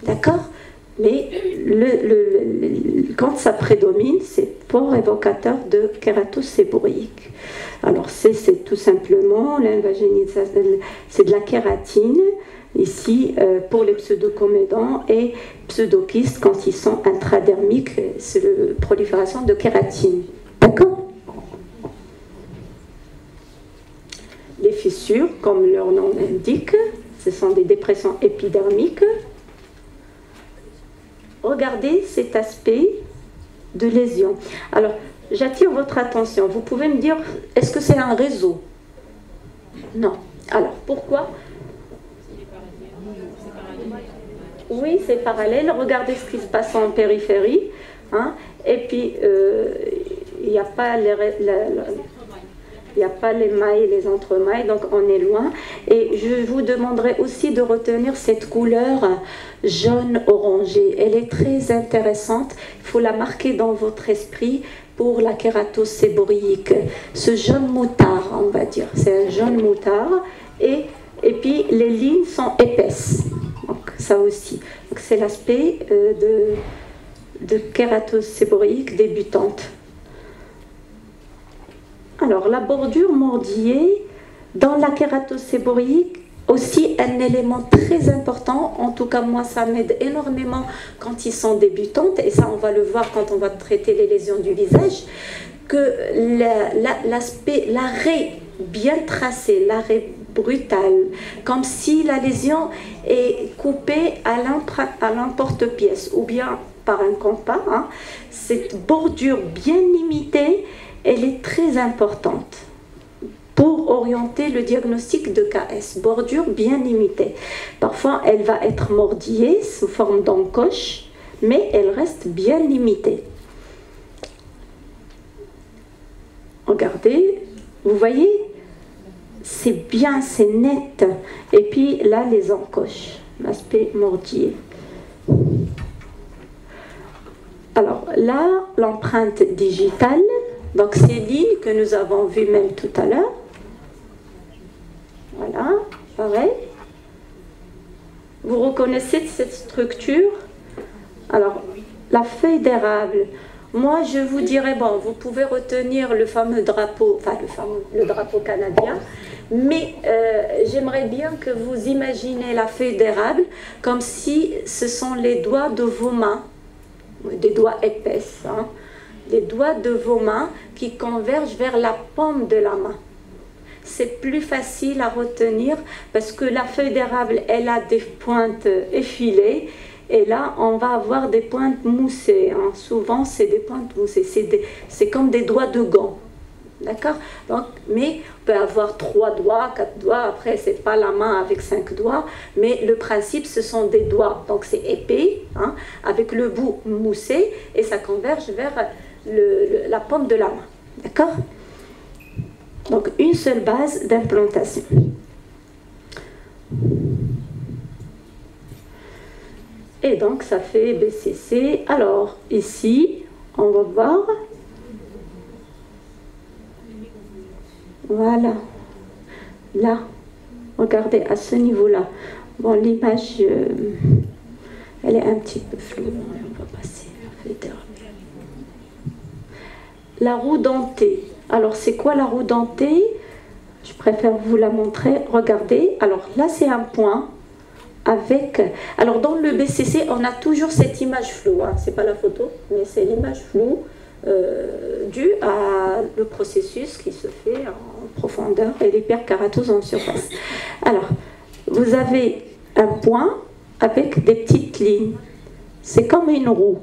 D'accord? Mais quand ça prédomine, c'est fort évocateur de kératose séborrhéique. Alors c'est tout simplement l'invaginisation, c'est de la kératine, ici pour les pseudocomédons et pseudokystes quand ils sont intradermiques, c'est la prolifération de kératine. D'accord? Les fissures, comme leur nom l'indique, ce sont des dépressions épidermiques. Regardez cet aspect de lésion. Alors, j'attire votre attention. Vous pouvez me dire, est-ce que c'est un réseau? Non. Alors, pourquoi? Oui, c'est parallèle. Regardez ce qui se passe en périphérie. Hein. Et puis, il n'y a pas les mailles, les entremailles, donc on est loin. Et je vous demanderai aussi de retenir cette couleur jaune-orangé. Elle est très intéressante. Il faut la marquer dans votre esprit pour la kératose séborrhéique. Ce jaune moutard, on va dire, c'est un jaune moutard. Et puis les lignes sont épaisses. Donc ça aussi. Donc c'est l'aspect de kératose séborrhéique débutante. Alors, la bordure mordillée, dans la kératose séborrhéique, aussi un élément très important, en tout cas moi ça m'aide énormément quand ils sont débutantes, et ça on va le voir quand on va traiter les lésions du visage, que l'arrêt bien tracé, l'arrêt brutal, comme si la lésion est coupée à l'emporte-pièce ou bien par un compas, hein, cette bordure bien limitée, elle est très importante pour orienter le diagnostic de KS. Bordure bien limitée. Parfois, elle va être mordillée sous forme d'encoche, mais elle reste bien limitée. Regardez, vous voyez, c'est bien, c'est net. Et puis là, les encoches, l'aspect mordillé. Alors là, l'empreinte digitale. Donc ces lignes que nous avons vues même tout à l'heure, voilà, pareil. Vous reconnaissez cette structure? Alors, la feuille d'érable, moi je vous dirais, bon, vous pouvez retenir le fameux drapeau, enfin le drapeau canadien, mais j'aimerais bien que vous imaginez la feuille d'érable comme si ce sont les doigts de vos mains, des doigts épaisses, hein. Les doigts de vos mains qui convergent vers la paume de la main. C'est plus facile à retenir parce que la feuille d'érable, elle a des pointes effilées et là, on va avoir des pointes moussées. Hein. Souvent, c'est des pointes moussées. C'est comme des doigts de gants. D'accord? Donc, mais on peut avoir 3 doigts, 4 doigts. Après, c'est pas la main avec 5 doigts. Mais le principe, ce sont des doigts. Donc, c'est épais, hein, avec le bout moussé et ça converge vers la paume de la main. D'accord? Donc, une seule base d'implantation. Et donc, ça fait BCC. Alors, ici, on va voir. Voilà. Là, regardez, à ce niveau-là. Bon, l'image, elle est un petit peu floue. On va passer. La roue dentée. Alors, c'est quoi la roue dentée? Je préfère vous la montrer. Regardez. Alors, là, c'est un point avec... Alors, dans le BCC, on a toujours cette image floue. Hein. Ce n'est pas la photo, mais c'est l'image floue due à le processus qui se fait en profondeur et l'hyperkératose en surface. Alors, vous avez un point avec des petites lignes. C'est comme une roue.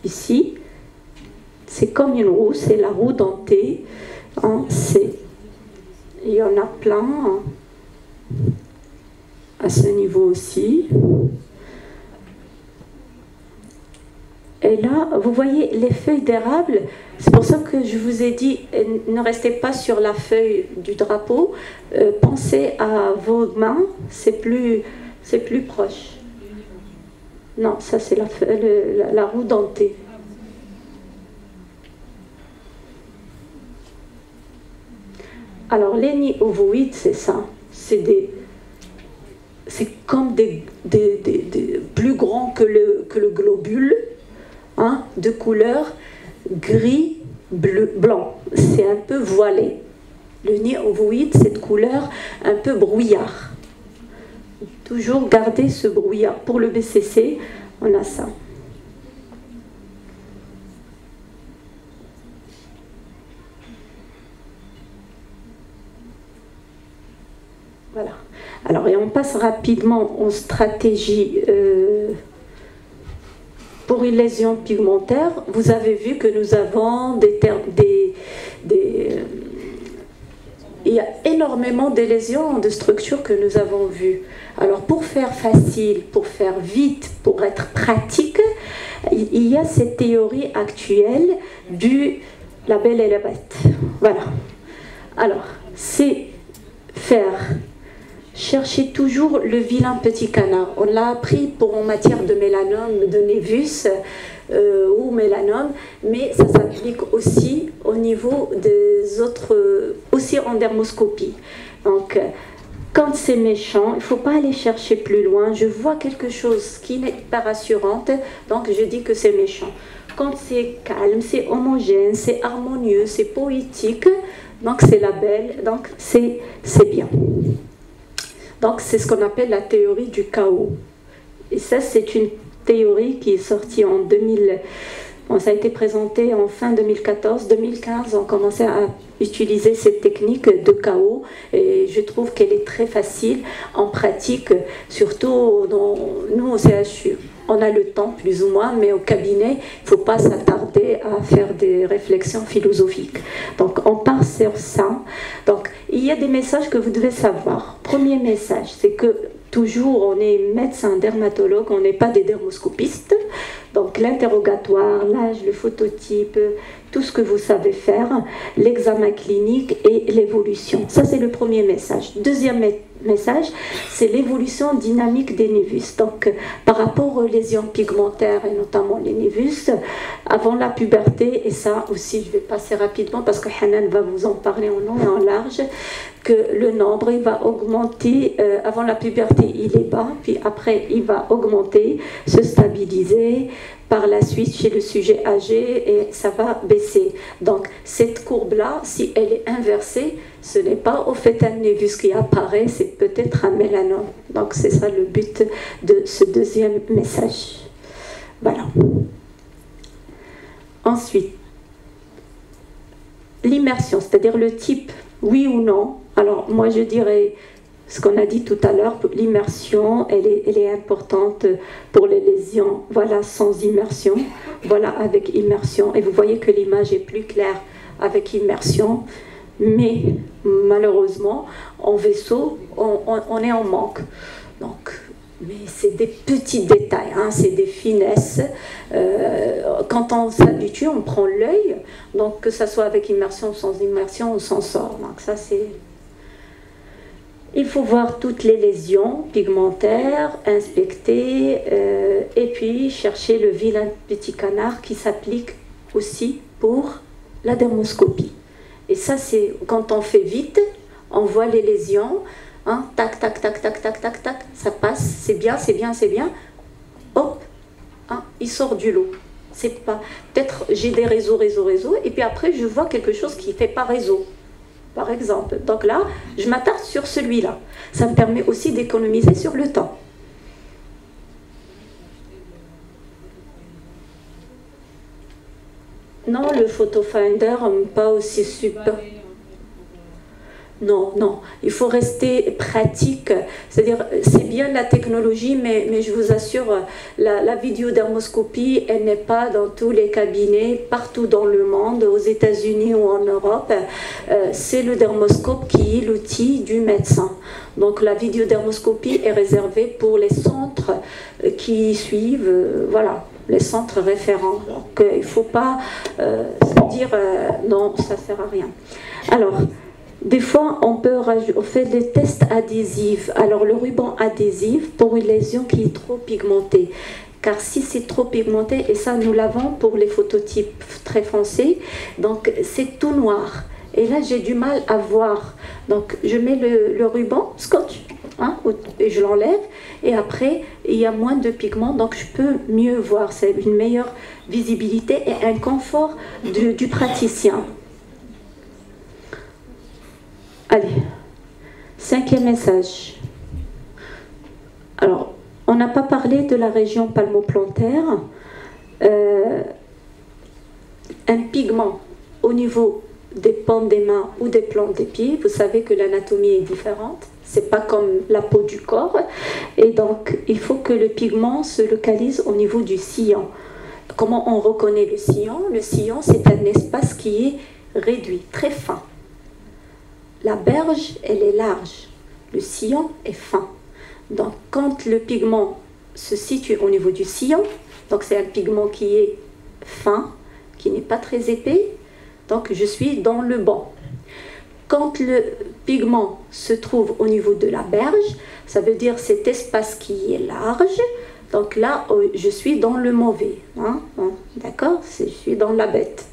Ici, c'est comme une roue, c'est la roue dentée. Hein, il y en a plein hein, à ce niveau aussi. Et là, vous voyez les feuilles d'érable. C'est pour ça que je vous ai dit, ne restez pas sur la feuille du drapeau. Pensez à vos mains, c'est plus proche. Non, ça c'est la roue dentée. Alors, les nids ovoïdes, c'est ça. C'est comme des plus grands que le globule, hein, de couleur gris, bleu, blanc. C'est un peu voilé. Le nid ovoïde, c'est de couleur un peu brouillard. Toujours garder ce brouillard. Pour le BCC, on a ça. Voilà. Alors, et on passe rapidement aux stratégies pour une lésion pigmentaire. Vous avez vu que nous avons il y a énormément de lésions de structures que nous avons vues. Alors, pour faire facile, pour faire vite, pour être pratique, il y a cette théorie actuelle du la belle et la bête. Voilà. Alors, c'est chercher toujours le vilain petit canard. On l'a appris en matière de mélanome, de névus ou mélanome, mais ça s'applique aussi au niveau des autres, aussi en dermoscopie. Donc, quand c'est méchant, il ne faut pas aller chercher plus loin. Je vois quelque chose qui n'est pas rassurante, donc je dis que c'est méchant. Quand c'est calme, c'est homogène, c'est harmonieux, c'est poétique, donc c'est la belle, donc c'est bien. Donc c'est ce qu'on appelle la théorie du chaos. Et ça, c'est une théorie qui est sortie en 2000. Bon, ça a été présenté en fin 2014. 2015, on commençait à utiliser cette technique de chaos. Et je trouve qu'elle est très facile en pratique, surtout dans nous au CHU. On a le temps, plus ou moins, mais au cabinet, il ne faut pas s'attarder à faire des réflexions philosophiques. Donc, on part sur ça. Donc, il y a des messages que vous devez savoir. Premier message, c'est que toujours, on est médecin dermatologue, on n'est pas des dermoscopistes. Donc, l'interrogatoire, l'âge, le phototype, tout ce que vous savez faire, l'examen clinique et l'évolution. Ça, c'est le premier message. Deuxième message, c'est l'évolution dynamique des névus. Donc, par rapport aux lésions pigmentaires et notamment les névus, avant la puberté, et ça aussi, je vais passer rapidement parce que Hanan va vous en parler en long et en large, que le nombre, il va augmenter, avant la puberté, il est bas, puis après, il va augmenter, se stabiliser, par la suite chez le sujet âgé et ça va baisser. Donc cette courbe-là, si elle est inversée, ce n'est pas au fait un névus qui apparaît, c'est peut-être un mélanome. Donc c'est ça le but de ce deuxième message. Voilà. Ensuite, l'immersion, c'est-à-dire le type, oui ou non. Alors moi je dirais ce qu'on a dit tout à l'heure, l'immersion, elle est importante pour les lésions. Voilà, sans immersion, voilà avec immersion. Et vous voyez que l'image est plus claire avec immersion. Mais malheureusement, en vaisseau, on est en manque. Donc, mais c'est des petits détails, hein, c'est des finesses. Quand on s'habitue, on prend l'œil. Donc, que ça soit avec immersion ou sans immersion, on s'en sort. Donc ça, c'est... Il faut voir toutes les lésions pigmentaires, inspecter, et puis chercher le vilain petit canard qui s'applique aussi pour la dermoscopie. Et ça, c'est quand on fait vite, on voit les lésions, hein, tac, tac, tac, tac, tac, tac, tac, ça passe, c'est bien, c'est bien, c'est bien. Hop, hein, il sort du lot. C'est pas... Peut-être j'ai des réseaux, et puis après, je vois quelque chose qui ne fait pas réseau. Par exemple. Donc là, je m'attarde sur celui-là. Ça me permet aussi d'économiser sur le temps. Non, le photo finder, pas aussi super. Non, non, il faut rester pratique. C'est-à-dire, c'est bien la technologie, mais je vous assure, la vidéodermoscopie, elle n'est pas dans tous les cabinets, partout dans le monde, aux États-Unis ou en Europe. C'est le dermoscope qui est l'outil du médecin. Donc, la vidéodermoscopie est réservée pour les centres qui suivent, voilà, les centres référents. Donc, il ne faut pas se dire non, ça ne sert à rien. Alors, des fois, on fait des tests adhésifs. Alors, le ruban adhésif pour une lésion qui est trop pigmentée. Car si c'est trop pigmenté, et ça, nous l'avons pour les phototypes très foncés, donc c'est tout noir. Et là, j'ai du mal à voir Donc je mets le ruban scotch, hein, et je l'enlève, et après il y a moins de pigments, donc je peux mieux voir. C'est une meilleure visibilité et un confort du praticien. Allez, 5e message. Alors, on n'a pas parlé de la région palmoplantaire. Un pigment au niveau des pentes des mains ou des plantes des pieds, vous savez que l'anatomie est différente, c'est pas comme la peau du corps, et donc il faut que le pigment se localise au niveau du sillon. Comment on reconnaît le sillon? Le sillon, c'est un espace qui est réduit, très fin. La berge, elle est large, le sillon est fin. Donc quand le pigment se situe au niveau du sillon, donc c'est un pigment qui est fin, qui n'est pas très épais, donc je suis dans le banc. Quand le pigment se trouve au niveau de la berge, ça veut dire cet espace qui est large, donc là je suis dans le mauvais, hein, d'accord, je suis dans la bête.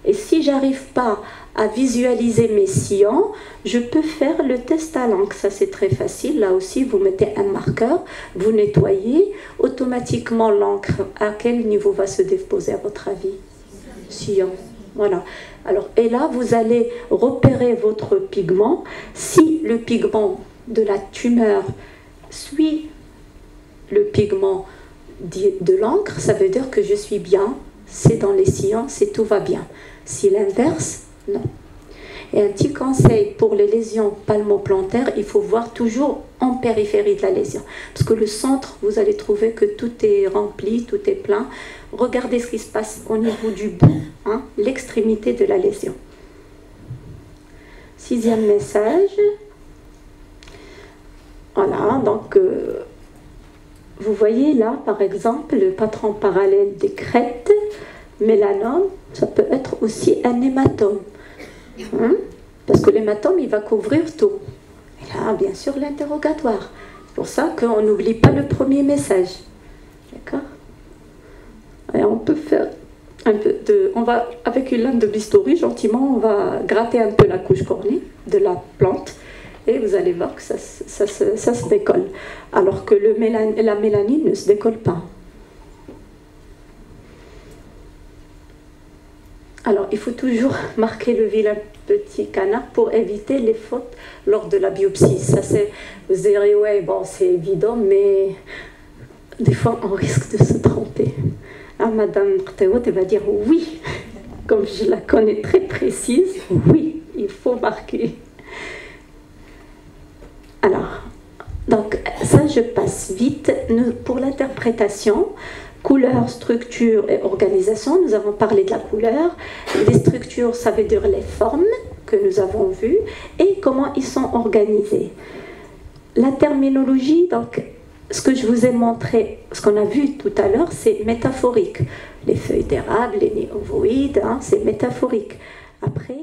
Et si j'arrive pas à visualiser mes sillons, je peux faire le test à l'encre. Ça c'est très facile. Là aussi, vous mettez un marqueur, vous nettoyez. Automatiquement, l'encre, à quel niveau va se déposer à votre avis? Sillon. Voilà. Alors, et là, vous allez repérer votre pigment. Si le pigment de la tumeur suit le pigment de l'encre, ça veut dire que je suis bien. C'est dans les sillons, c'est tout va bien. Si l'inverse, non. Et un petit conseil pour les lésions palmoplantaires, il faut voir toujours en périphérie de la lésion. Parce que le centre, vous allez trouver que tout est rempli, tout est plein. Regardez ce qui se passe au niveau du bout, hein, l'extrémité de la lésion. 6e message. Voilà, donc vous voyez là, par exemple, le patron parallèle des crêtes, mélanome, ça peut être aussi un hématome. Hein? Parce que l'hématome, il va couvrir tout. Et là, bien sûr, l'interrogatoire. C'est pour ça qu'on n'oublie pas le premier message. D'accord? Et on peut faire un peu de... On va, avec une lame de bistouri, gentiment, on va gratter un peu la couche cornée de la plante. Et vous allez voir que ça se décolle. Alors que la mélanine ne se décolle pas. Alors, il faut toujours marquer le vilain petit canard pour éviter les fautes lors de la biopsie. Ça, c'est, vous direz, ouais, bon, c'est évident, mais des fois, on risque de se tromper. Ah, Madame Rteot, elle va dire oui, comme je la connais très précise, oui, il faut marquer. Alors, donc, ça, je passe vite. Pour l'interprétation, couleur, structure et organisation, nous avons parlé de la couleur. Les structures, ça veut dire les formes que nous avons vues et comment ils sont organisés. La terminologie, donc, ce que je vous ai montré, ce qu'on a vu tout à l'heure, c'est métaphorique. Les feuilles d'érable, les nids ovoïdes, hein, c'est métaphorique. Après,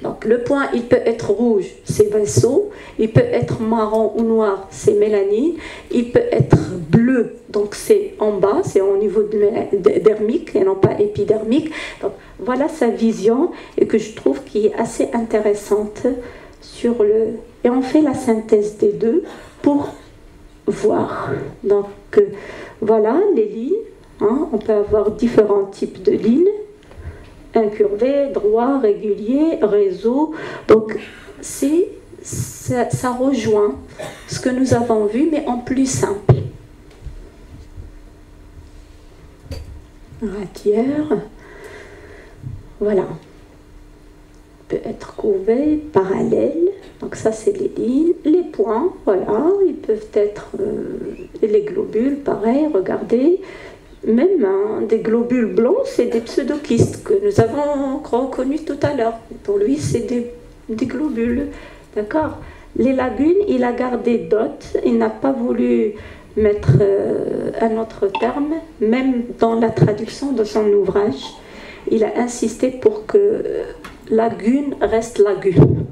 donc le point, il peut être rouge, c'est vaisseau. Il peut être marron ou noir, c'est mélanine. Il peut être bleu, donc c'est en bas, c'est au niveau dermique et non pas épidermique. Donc voilà sa vision et que je trouve qui est assez intéressante sur le... Et on fait la synthèse des deux pour voir. Donc voilà les lignes. Hein, on peut avoir différents types de lignes. Incurvé, droit, régulier, réseau. Donc, ça rejoint ce que nous avons vu, mais en plus simple. Radiaire. Voilà. Peut être courbé, parallèle. Donc ça, c'est les lignes. Les points, voilà. Ils peuvent être les globules, pareil, regardez. Même des globules blancs, c'est des pseudokystes que nous avons reconnus tout à l'heure. Pour lui, c'est des globules. D'accord? Les lagunes, il a gardé dot. Il n'a pas voulu mettre un autre terme. Même dans la traduction de son ouvrage, il a insisté pour que lagune reste lagune.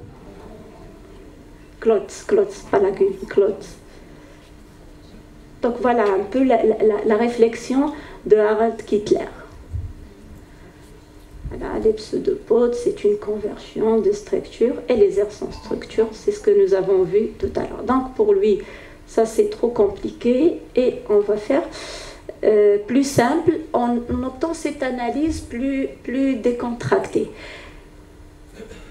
Klotz, pas lagune, klotz. Donc voilà un peu la réflexion de Harald Kittler. Voilà, les pseudopodes, c'est une conversion de structure, et les aires sans structure, c'est ce que nous avons vu tout à l'heure. Donc pour lui, ça c'est trop compliqué, et on va faire plus simple en optant cette analyse plus décontractée.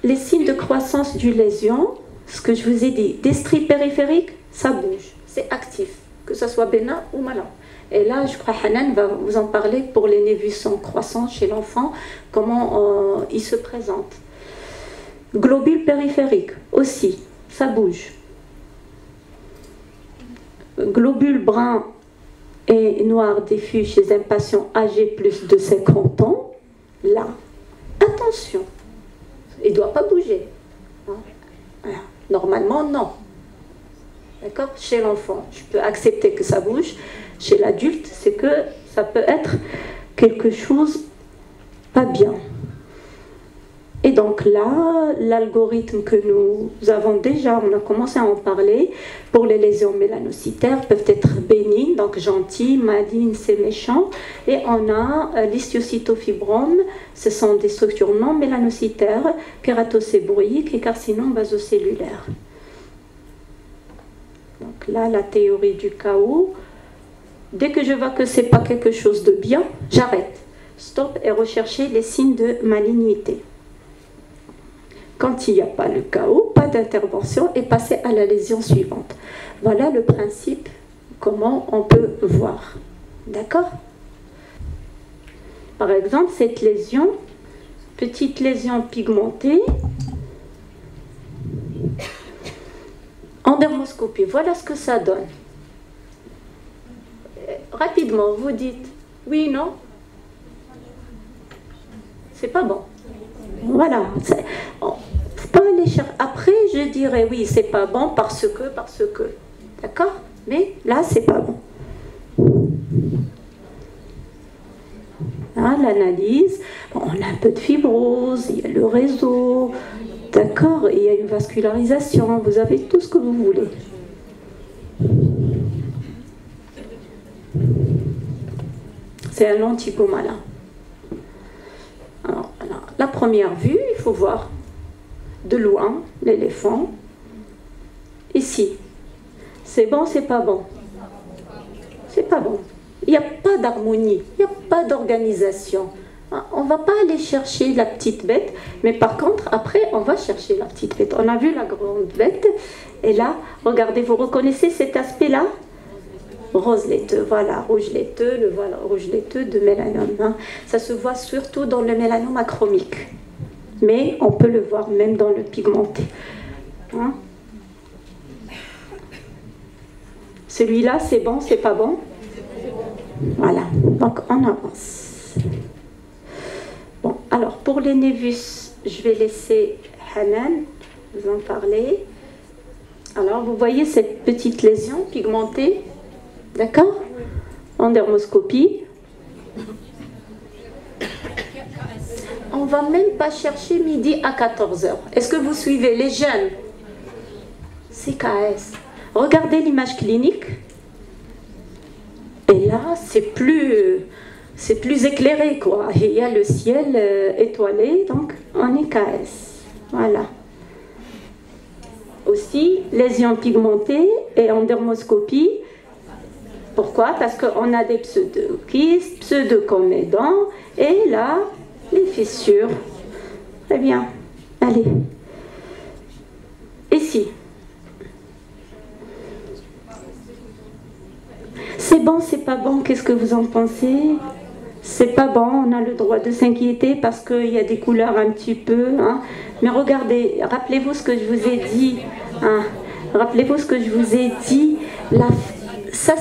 Les signes de croissance du lésion, ce que je vous ai dit, des stries périphériques, ça bouge, c'est actif, que ce soit bénin ou malin. Et là, je crois que Hanan va vous en parler pour les névus en croissance chez l'enfant, comment ils se présentent. Globules périphériques, aussi, ça bouge. Globules bruns et noirs diffus chez un patient âgé plus de 50 ans, là, attention, il ne doit pas bouger. Normalement, non. D'accord? Chez l'enfant, je peux accepter que ça bouge. Chez l'adulte, c'est que ça peut être quelque chose pas bien. Et donc là, l'algorithme que nous avons déjà, on a commencé à en parler, pour les lésions mélanocytaires, peuvent être bénignes, donc gentilles, malignes, c'est méchant. Et on a l'histiocytofibrome, ce sont des structures non mélanocytaires, kératocéboïques et carcinomes basocellulaires. Donc là, la théorie du chaos. Dès que je vois que ce n'est pas quelque chose de bien, j'arrête. Stop et rechercher les signes de malignité. Quand il n'y a pas le chaos, pas d'intervention et passer à la lésion suivante. Voilà le principe, comment on peut voir. D'accord? Par exemple, cette lésion, petite lésion pigmentée, en dermoscopie, voilà ce que ça donne. Rapidement, vous dites oui, non? C'est pas bon. Voilà. Faut pas aller chercher. Après, je dirais oui, c'est pas bon parce que. D'accord? Mais là, c'est pas bon. Hein, l'analyse, bon, on a un peu de fibrose, il y a le réseau, d'accord? Il y a une vascularisation, vous avez tout ce que vous voulez. C'est un lentigo malin. Alors, la première vue, il faut voir de loin l'éléphant. Ici, c'est bon, c'est pas bon. C'est pas bon. Il n'y a pas d'harmonie, il n'y a pas d'organisation. On ne va pas aller chercher la petite bête, mais par contre, après, on va chercher la petite bête. On a vu la grande bête, et là, regardez, vous reconnaissez cet aspect-là? Rose laiteux, voilà, rouge laiteux, le voilà, rouge laiteux de mélanome. Hein. Ça se voit surtout dans le mélanome achromique, mais on peut le voir même dans le pigmenté. Hein. Celui-là, c'est bon, c'est pas bon? Voilà, donc on avance. Bon, alors pour les névus, je vais laisser Hanan vous en parler. Alors, vous voyez cette petite lésion pigmentée? D'accord? En dermoscopie. On ne va même pas chercher midi à 14h. Est-ce que vous suivez les jeunes? CKS. Regardez l'image clinique. Et là, c'est plus éclairé, quoi. Il y a le ciel étoilé, donc on est KS. Voilà. Aussi, lésions pigmentées et en dermoscopie. Pourquoi? Parce qu'on a des pseudokystes, pseudocomédons, et là, les fissures. Très bien. Allez. Ici. C'est bon, c'est pas bon, qu'est-ce que vous en pensez? C'est pas bon, on a le droit de s'inquiéter parce qu'il y a des couleurs un petit peu. Hein. Mais regardez, rappelez-vous ce que je vous ai dit. Hein. Rappelez-vous ce que je vous ai dit. Ça,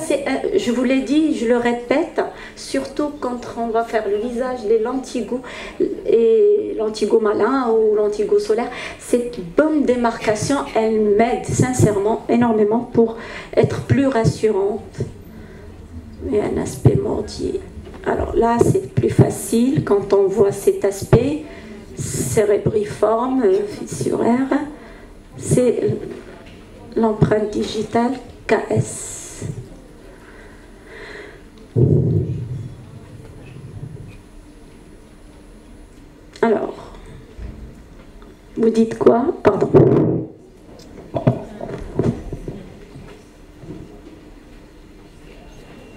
je vous l'ai dit, je le répète, surtout quand on va faire le visage, les lentigos, et lentigo malin ou lentigo solaire, cette bonne démarcation, elle m'aide sincèrement énormément pour être plus rassurante. Et un aspect mordier. Alors là, c'est plus facile quand on voit cet aspect cérébriforme, fissuraire. C'est l'empreinte digitale KS. Alors, vous dites quoi? Pardon.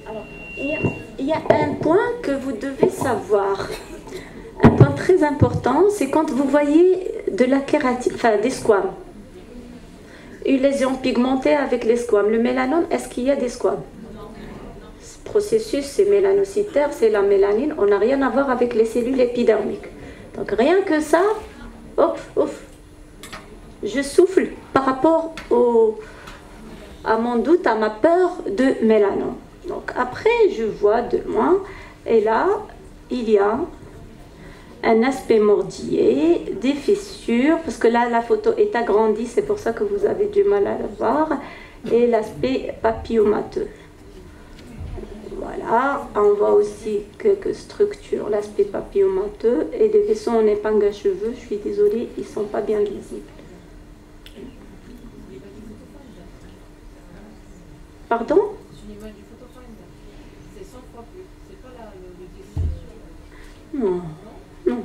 Alors, il y a un point que vous devez savoir. Un point très important, c'est quand vous voyez de la kératine, enfin des squames. Une lésion pigmentée avec les squames. Le mélanome, est-ce qu'il y a des squames? Ce processus, c'est mélanocytaire, c'est la mélanine. On n'a rien à voir avec les cellules épidermiques. Donc rien que ça, hop, ouf, je souffle par rapport à mon doute, à ma peur de mélanome. Donc après, je vois de loin, et là, il y a un aspect mordillé, des fissures, parce que là, la photo est agrandie, c'est pour ça que vous avez du mal à la voir, et l'aspect papillomateux. Voilà, on voit aussi quelques structures, l'aspect papillomateux, et des vaisseaux en épingle à cheveux, je suis désolée, ils ne sont pas bien visibles. Pardon? Sur l'image du photofinder, c'est 100 fois plus. C'est pas le dessin. Non, non.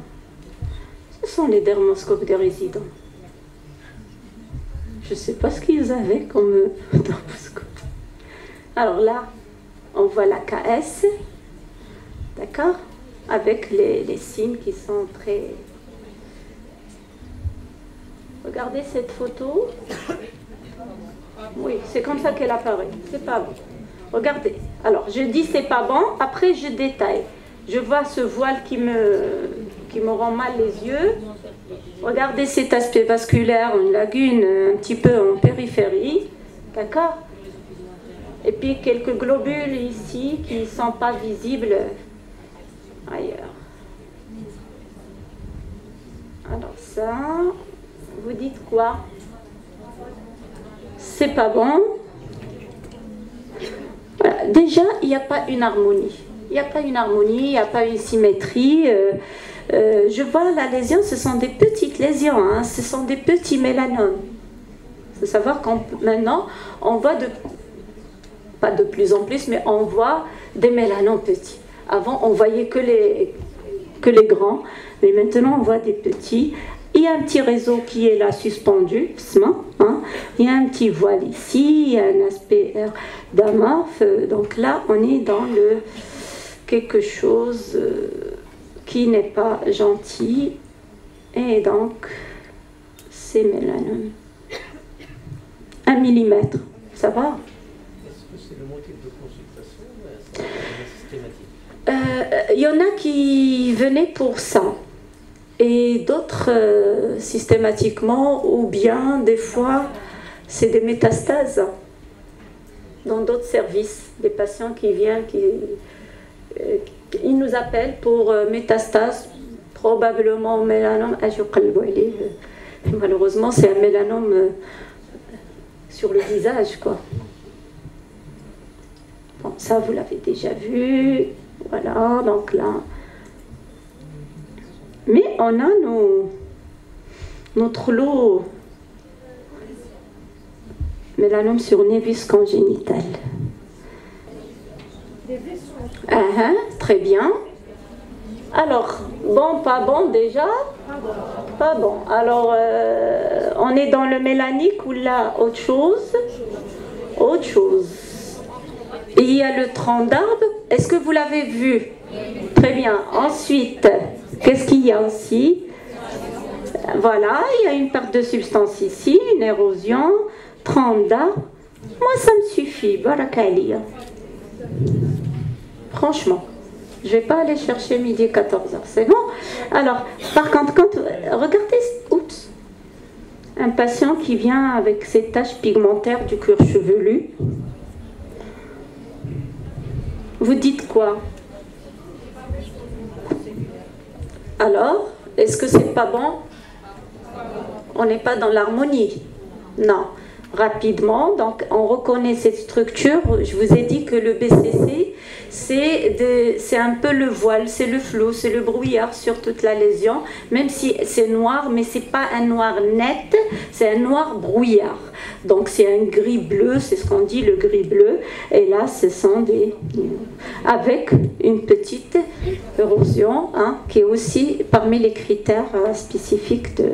Ce sont les dermoscopes des résidents. Je ne sais pas ce qu'ils avaient comme dermoscope. Alors là, on voit la KS, d'accord, avec les signes qui sont très... Regardez cette photo. Oui, c'est comme ça qu'elle apparaît. C'est pas bon. Regardez. Alors, je dis c'est pas bon, après je détaille. Je vois ce voile qui me rend mal les yeux. Regardez cet aspect vasculaire, une lagune un petit peu en périphérie. D'accord? Et puis quelques globules ici qui ne sont pas visibles ailleurs. Alors ça, vous dites quoi? C'est pas bon. Voilà. Déjà, il n'y a pas une harmonie. Il n'y a pas une harmonie, il n'y a pas une symétrie. Je vois la lésion, ce sont des petites lésions, hein, ce sont des petits mélanomes. Il faut savoir qu'en maintenant, on voit pas de plus en plus, mais on voit des mélanomes petits. Avant, on voyait que les grands, mais maintenant, on voit des petits. Il y a un petit réseau qui est là suspendu, hein. Il y a un petit voile ici, il y a un aspect d'amorphe. Donc là, on est dans quelque chose qui n'est pas gentil. Et donc, c'est mélanome. 1 millimètre, ça va? Est-ce que c'est le motif de consultation ou est-ce que c'est systématique? Il y en a qui venaient pour ça. Et d'autres systématiquement, ou bien des fois, c'est des métastases dans d'autres services. Des patients qui viennent, ils nous appellent pour métastases, probablement mélanome. Malheureusement, c'est un mélanome sur le visage, quoi. Bon, ça, vous l'avez déjà vu. Voilà, donc là. Mais on a notre lot mélanome sur névus congénital. Très bien. Alors, bon, pas bon déjà? Pas bon. Alors, on est dans le mélanique ou là, autre chose? Autre chose. Et il y a le tronc d'arbre. Est-ce que vous l'avez vu? Très bien. Ensuite, qu'est-ce qu'il y a aussi? Voilà, il y a une perte de substance ici, une érosion, tronc d'arbre. Moi, ça me suffit. Barakaliya. Franchement, je ne vais pas aller chercher midi 14h. C'est bon? Alors, par contre, regardez, oups, un patient qui vient avec ses taches pigmentaires du cuir chevelu. Vous dites quoi? Alors, est-ce que c'est pas bon? On n'est pas dans l'harmonie. Non. Rapidement, donc on reconnaît cette structure. Je vous ai dit que le BCC, c'est un peu le voile, c'est le flou, c'est le brouillard sur toute la lésion, même si c'est noir, mais c'est pas un noir net, c'est un noir brouillard. Donc c'est un gris bleu, c'est ce qu'on dit le gris bleu, et là ce sont des... avec une petite érosion, hein, qui est aussi parmi les critères spécifiques de...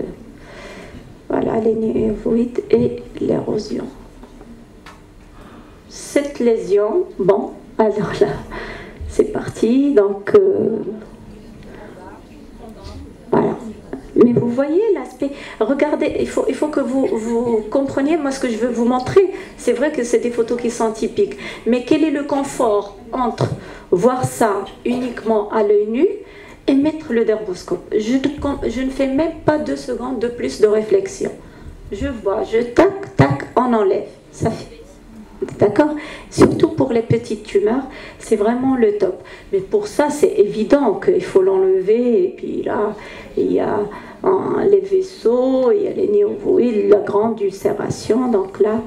Voilà, les néovoïdes et l'érosion. Cette lésion, bon, alors là, c'est parti, donc voilà. Mais vous voyez l'aspect, regardez, il faut que vous compreniez, moi ce que je veux vous montrer, c'est vrai que c'est des photos qui sont typiques, mais quel est le confort entre voir ça uniquement à l'œil nu et mettre le dermoscope? Je ne fais même pas 2 secondes de plus de réflexion. Je vois, je tac, tac, on enlève. Ça fait. D'accord? Surtout pour les petites tumeurs, c'est vraiment le top. Mais pour ça, c'est évident qu'il faut l'enlever. Et puis là, il y a les vaisseaux, il y a les néovoïdes, la grande ulcération. Donc là,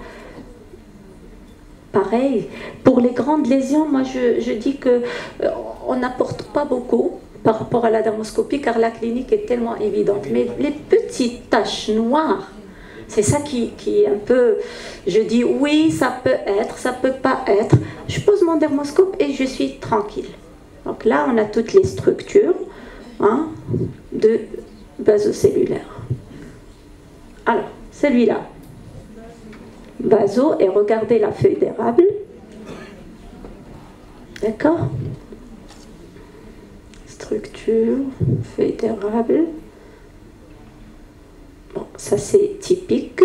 pareil. Pour les grandes lésions, moi je dis qu'on n'apporte pas beaucoup par rapport à la dermoscopie, car la clinique est tellement évidente. Mais les petites taches noires, c'est ça qui est un peu... Je dis oui, ça peut être, ça peut pas être. Je pose mon dermoscope et je suis tranquille. Donc là, on a toutes les structures, hein, de vasocellulaire. Alors, celui-là, vaso, et regardez la feuille d'érable. D'accord? Structure, feuille d'érable. Bon, ça c'est typique.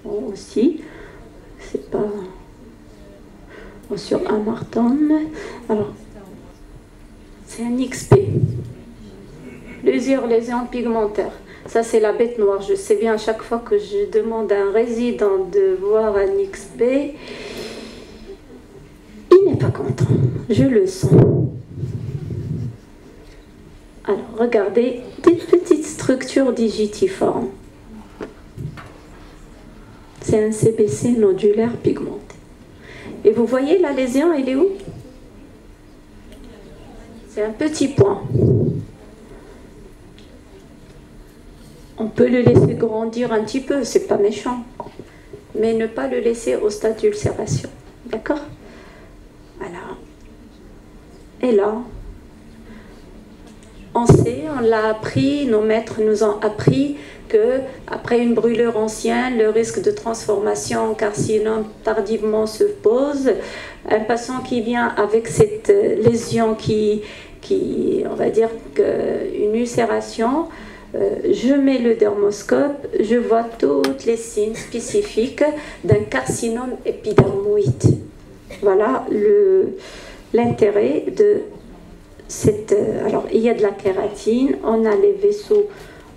Bon, aussi, c'est pas... Bon, sur amartome. Alors, c'est un XP. Plusieurs lésions pigmentaires. Ça c'est la bête noire. Je sais bien, à chaque fois que je demande à un résident de voir un XP, il n'est pas content. Je le sens. Alors, regardez, des petites structures digitiformes. C'est un CBC nodulaire pigmenté. Et vous voyez, la lésion, elle est où? C'est un petit point. On peut le laisser grandir un petit peu, c'est pas méchant. Mais ne pas le laisser au stade d'ulcération. D'accord? Voilà. Et là, on sait, on l'a appris, nos maîtres nous ont appris que après une brûlure ancienne, le risque de transformation en carcinome tardivement se pose. Un patient qui vient avec cette lésion qui on va dire une ulcération, je mets le dermoscope, je vois tous les signes spécifiques d'un carcinome épidermoïde. Voilà l'intérêt de cette... Alors, il y a de la kératine, on a les vaisseaux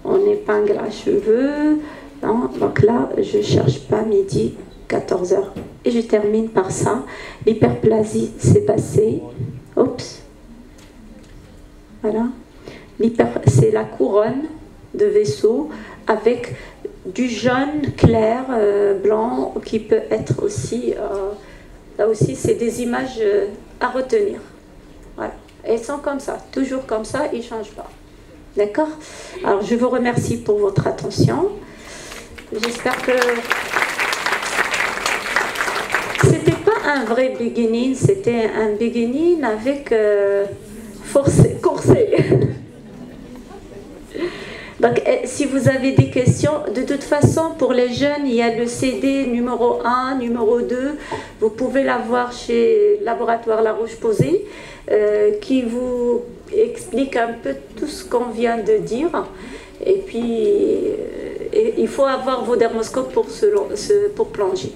en épingle à cheveux. Hein, donc là, je ne cherche pas midi, 14h. Et je termine par ça. L'hyperplasie sébacée. Oups. Voilà. C'est la couronne de vaisseau avec du jaune clair, blanc, qui peut être aussi... là aussi, c'est des images à retenir. Voilà. Et ils sont comme ça, toujours comme ça, ils ne changent pas. D'accord? Alors, je vous remercie pour votre attention. J'espère que... C'était pas un vrai beginning, c'était un beginning avec corsé. Donc, si vous avez des questions, de toute façon, pour les jeunes, il y a le CD numéro 1, numéro 2. Vous pouvez l'avoir chez Laboratoire La Roche-Posay, qui vous explique un peu tout ce qu'on vient de dire. Et puis, il faut avoir vos dermoscopes pour plonger.